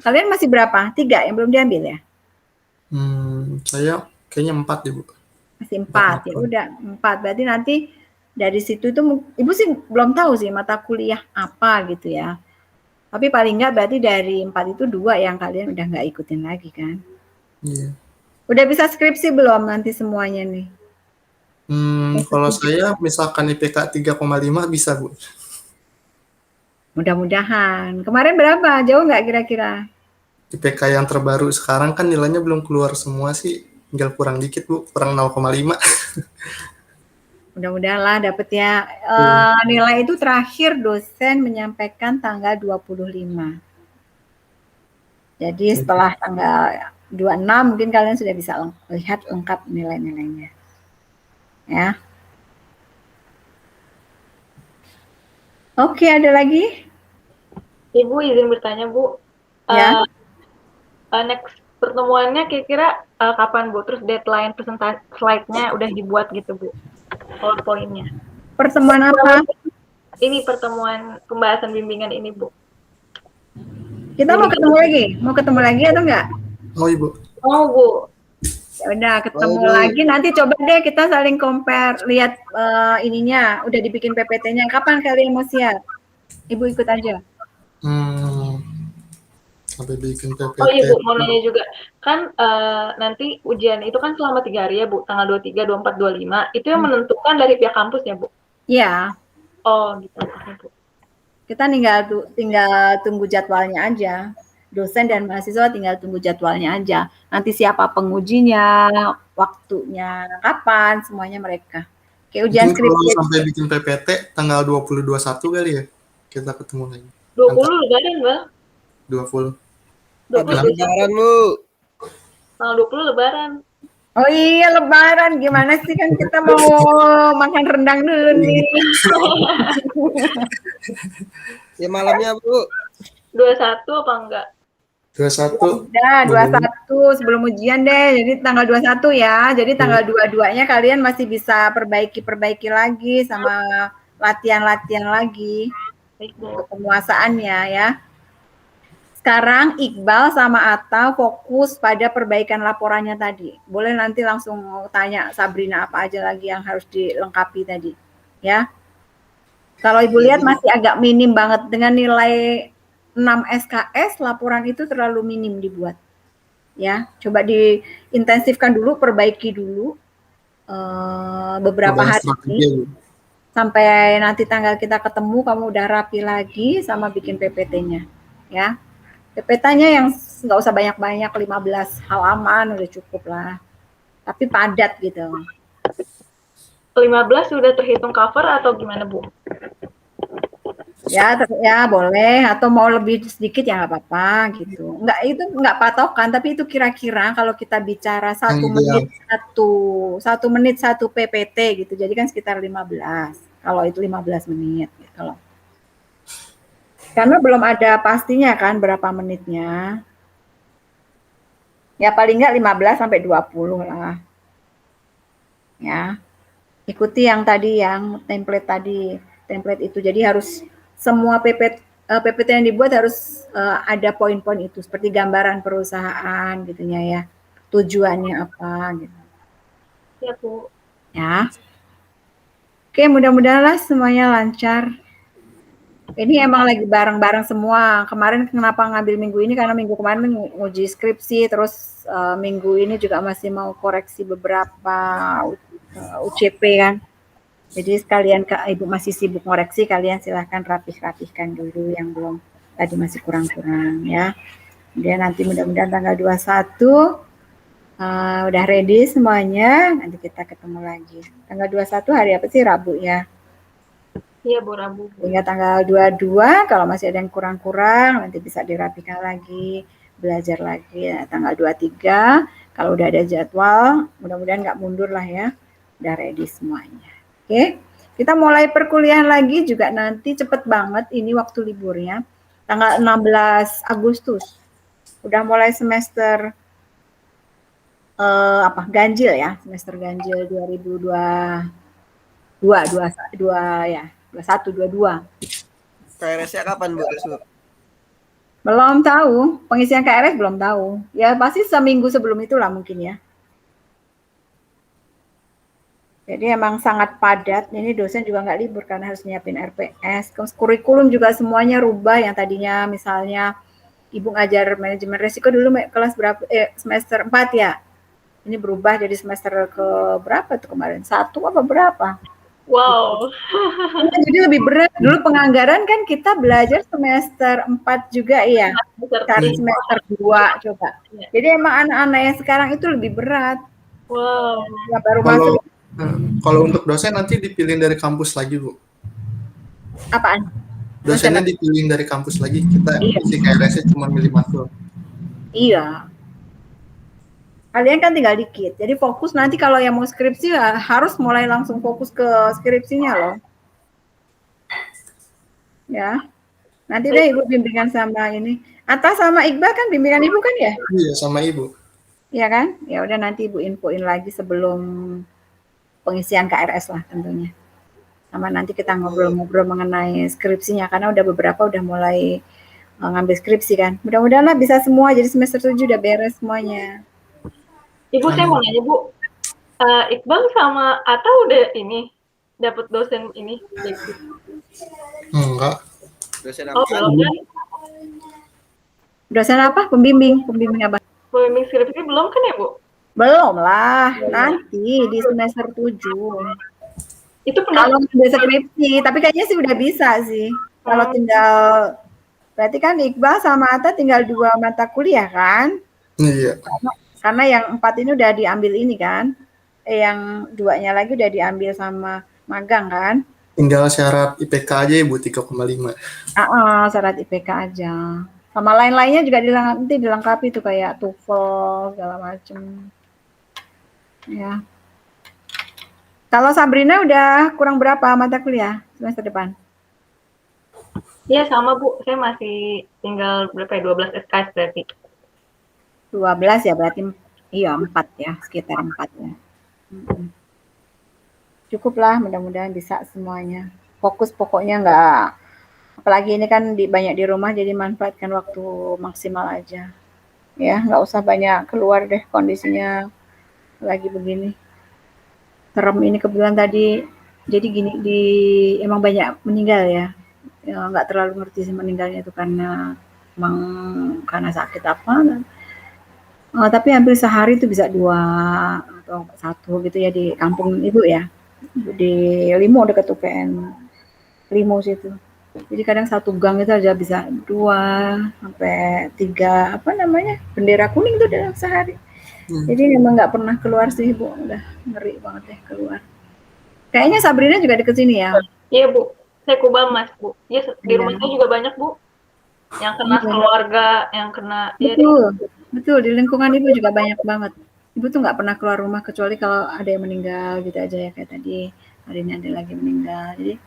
kalian masih berapa? 3 yang belum diambil ya? Saya kayaknya 4 deh, Bu. Masih 4, ya udah 4. Berarti nanti dari situ itu, Ibu sih belum tahu sih mata kuliah apa gitu ya. Tapi paling nggak berarti dari 4 itu 2 yang kalian udah nggak ikutin lagi kan? Iya. Udah bisa skripsi belum nanti semuanya nih? Kalau saya misalkan IPK 3,5 bisa, Bu. Mudah-mudahan. Kemarin berapa? Jauh nggak kira-kira? IPK yang terbaru sekarang kan nilainya belum keluar semua sih, tinggal kurang dikit, Bu, kurang 0,5. Mudah-mudahan lah dapet ya. Nilai itu terakhir dosen menyampaikan tanggal 25. Jadi setelah tanggal 26 mungkin kalian sudah bisa lihat lengkap nilai-nilainya. Ya. Oke, ada lagi? Ibu izin bertanya, Bu. Ya. Next pertemuannya kira-kira kapan, Bu? Terus deadline presentasi slide-nya udah dibuat gitu, Bu? PowerPoint-nya. Pertemuan apa? Ini pertemuan pembahasan bimbingan ini, Bu. Kita mau ketemu lagi? Mau ketemu lagi atau enggak? Oh, Ibu. Oh, Bu. Ya udah ketemu lagi, nanti coba deh kita saling compare, lihat ininya udah dibikin PPT-nya. Kapan kalian mau siap? Ibu ikut aja. Sampai bikin PPT. Oh iya, Bu, mau nanya juga. Kan nanti ujian itu kan selama 3 hari ya, Bu. Tanggal 23, 24, 25. Itu yang menentukan dari pihak kampus ya, Bu? Iya. Oh, gitu. Bu. Kita tinggal tunggu jadwalnya aja. Dosen dan mahasiswa tinggal tunggu jadwalnya aja. Nanti siapa pengujinya, waktunya, kapan, semuanya mereka. Kayak ujian skripsi. Kalau sampai bikin PPT tanggal 20-21 kali ya, kita ketemu lagi. 20 Lebaran, Bang. 20. 20 Lebaran, Bu. Tanggal 20 Lebaran. Oh iya, Lebaran. Gimana sih, kan kita mau makan rendang dulu nih. Ya malamnya, Bu. 21 apa enggak? 21. Udah, 21 sebelum ujian deh. Jadi tanggal 21 ya. Jadi tanggal 22-nya kalian masih bisa perbaiki lagi sama latihan-latihan lagi. Penguasaannya ya. Sekarang Iqbal sama Atta fokus pada perbaikan laporannya tadi. Boleh nanti langsung tanya Sabrina apa aja lagi yang harus dilengkapi tadi. Ya. Kalau Ibu lihat masih agak minim banget dengan nilai 6 SKS, laporan itu terlalu minim dibuat. Ya, coba diintensifkan dulu, perbaiki dulu beberapa hari ini. Sampai nanti tanggal kita ketemu, kamu udah rapi lagi sama bikin PPT-nya. Ya, PPT-nya yang nggak usah banyak-banyak, 15 halaman udah cukup lah. Tapi padat gitu. 15 sudah terhitung cover atau gimana, Bu? Ya boleh, atau mau lebih sedikit ya nggak apa-apa gitu. Enggak, itu nggak patokan, tapi itu kira-kira kalau kita bicara 1 menit satu menit 1 PPT gitu. Jadi kan sekitar 15. Kalau itu 15 menit gitu loh. Karena belum ada pastinya kan berapa menitnya. Ya paling nggak 15 sampai 20 lah. Ya. Ikuti yang tadi, yang template itu. Jadi harus semua PPT yang dibuat harus ada poin-poin itu, seperti gambaran perusahaan gitunya ya, tujuannya apa gitu. Ya, Bu. Ya. Oke, mudah-mudahan lah semuanya lancar. Ini emang lagi bareng-bareng semua. Kemarin kenapa ngambil minggu ini, karena minggu kemarin nguji skripsi, terus minggu ini juga masih mau koreksi beberapa UCP kan. Jadi sekalian Ibu masih sibuk ngoreksi, kalian silahkan rapih-rapihkan dulu yang belum tadi masih kurang-kurang ya. Kemudian nanti mudah-mudahan tanggal 21 udah ready semuanya, nanti kita ketemu lagi. Tanggal 21 hari apa sih? Rabu ya? Iya, Bu, Rabu. Hingga tanggal 22 kalau masih ada yang kurang-kurang nanti bisa dirapikan lagi, belajar lagi. Nah, tanggal 23 kalau udah ada jadwal, mudah-mudahan nggak mundur lah ya, udah ready semuanya. Oke, kita mulai perkuliahan lagi juga nanti cepet banget ini waktu liburnya. Tanggal 16 Agustus. Udah mulai semester ganjil ya, semester ganjil 2022 ya, 21 22. KRS-nya kapan, Bu? Belum tahu, pengisian KRS belum tahu. Ya pasti seminggu sebelum itulah mungkin ya. Jadi emang sangat padat. Ini dosen juga nggak libur karena harus nyiapin RPS. Kurikulum juga semuanya rubah. Yang tadinya misalnya Ibu ngajar manajemen resiko dulu kelas berapa? Semester 4 ya. Ini berubah jadi semester ke berapa tuh kemarin? 1 apa berapa? Wow. Jadi lebih berat. Dulu penganggaran kan kita belajar semester 4 juga ya. Sekarang semester 2 coba. Jadi emang anak-anak yang sekarang itu lebih berat. Wow. Ya, baru masuk. Kalau untuk dosen nanti dipilih dari kampus lagi, Bu. Apaan? Dosennya dipilih dari kampus lagi. Kita isi KRS-nya cuma milih matkul. Iya. Kalian kan tinggal dikit. Jadi fokus nanti kalau yang mau skripsi harus mulai langsung fokus ke skripsinya loh. Ya. Nanti deh Ibu bimbingan sama ini. Atta sama Iqbal kan bimbingan Ibu kan ya? Iya, sama Ibu. Iya kan? Ya udah nanti Ibu infoin lagi sebelum pengisian KRS lah tentunya. Sama nanti kita ngobrol-ngobrol mengenai skripsinya karena udah beberapa udah mulai ngambil skripsi kan. Mudah-mudahan lah bisa semua jadi semester 7 udah beres semuanya. Ibu saya mau nanya Bu, Iqbal sama Atta udah ini dapat dosen ini? Enggak. Dosen apa? Oh belum kan? Dosen apa? Pembimbing apa? Pembimbing skripsi belum kan ya Bu? Belum lah, nanti di semester 7. Itu kalau udah skripsi, tapi kayaknya sih udah bisa sih. Kalau tinggal, berarti kan Iqbal sama Atta tinggal 2 mata kuliah kan? Iya. Karena yang 4 ini udah diambil ini kan? Yang 2-nya lagi udah diambil sama magang kan? Tinggal syarat IPK aja Ibu 3,5. Syarat IPK aja. Sama lain-lainnya juga nanti dilengkapi tuh kayak TOEFL segala macem. Ya. Kalau Sabrina udah kurang berapa mata kuliah semester depan? Iya sama Bu, saya masih tinggal berapa ya, 12 SKS berarti. 12 ya berarti, iya 4 ya, sekitar 4 ya. Cukup lah, mudah-mudahan bisa semuanya. Fokus pokoknya nggak, apalagi ini kan banyak di rumah jadi manfaatkan waktu maksimal aja. Ya, nggak usah banyak keluar deh kondisinya lagi begini. Serem ini kebetulan tadi, jadi gini, emang banyak meninggal ya. Nggak terlalu ngerti sih meninggalnya itu karena emang karena sakit apa. Tapi hampir sehari itu bisa 2 atau 1 gitu ya di kampung Ibu ya. Di Limo dekat UPN Limo situ. Jadi kadang 1 gang itu aja bisa 2 sampai 3 bendera kuning tuh dalam sehari. Jadi memang nggak pernah keluar sih Bu, udah ngeri banget deh keluar. Kayaknya Sabrina juga deket sini ya? Iya Bu, saya Kubamas Bu. Ya di rumah saya juga banyak Bu. Yang kena keluarga, yang kena. Betul, di lingkungan Ibu juga banyak banget. Ibu tuh nggak pernah keluar rumah kecuali kalau ada yang meninggal gitu aja ya, kayak tadi hari ini ada lagi meninggal. Jadi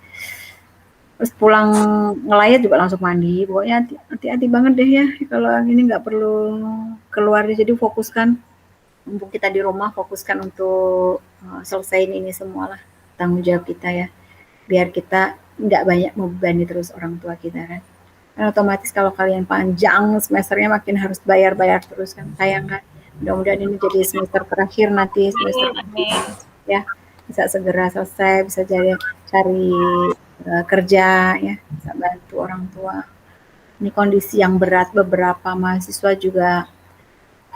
terus pulang ngelayat juga langsung mandi. Pokoknya hati-hati banget deh ya kalau ini nggak perlu keluar. Jadi fokuskan, mumpung kita di rumah, fokuskan untuk selesaiin ini semua lah, tanggung jawab kita ya, biar kita nggak banyak membebani terus orang tua kita kan. Dan otomatis kalau kalian panjang semesternya makin harus bayar terus kan, sayang kan. Mudah-mudahan ini jadi semester terakhir nanti, semester ya bisa segera selesai, bisa cari kerja ya, bisa bantu orang tua. Ini kondisi yang berat, beberapa mahasiswa juga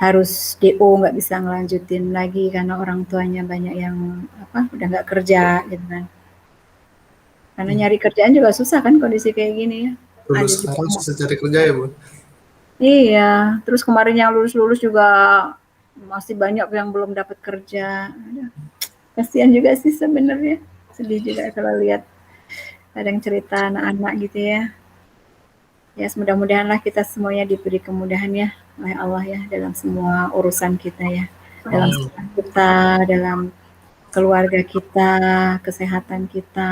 harus DO, nggak bisa ngelanjutin lagi karena orang tuanya banyak yang udah nggak kerja gitu kan. Karena nyari kerjaan juga susah kan kondisi kayak gini ya. Lulus sekarang susah cari kerja ya Bu? Iya, terus kemarin yang lulus juga masih banyak yang belum dapat kerja. Kasihan juga sih sebenarnya, sedih juga kalau lihat ada yang cerita anak-anak gitu ya. Ya, mudah-mudahan lah kita semuanya diberi kemudahan ya oleh Allah ya dalam semua urusan kita ya, dalam kita, dalam keluarga kita, kesehatan kita,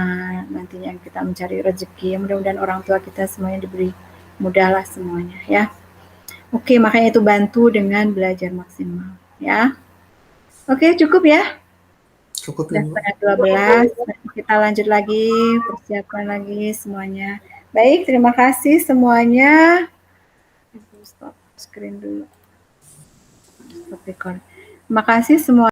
nantinya kita mencari rezeki. Mudah-mudahan orang tua kita semuanya diberi mudahlah semuanya ya. Oke, makanya itu bantu dengan belajar maksimal ya. Oke, cukup ya? Cukup Udah ya, Bu. setengah 12. Nanti kita lanjut lagi, persiapkan lagi semuanya. Baik, terima kasih semuanya. Ibu stop screen dulu. Stop record. Terima kasih semua.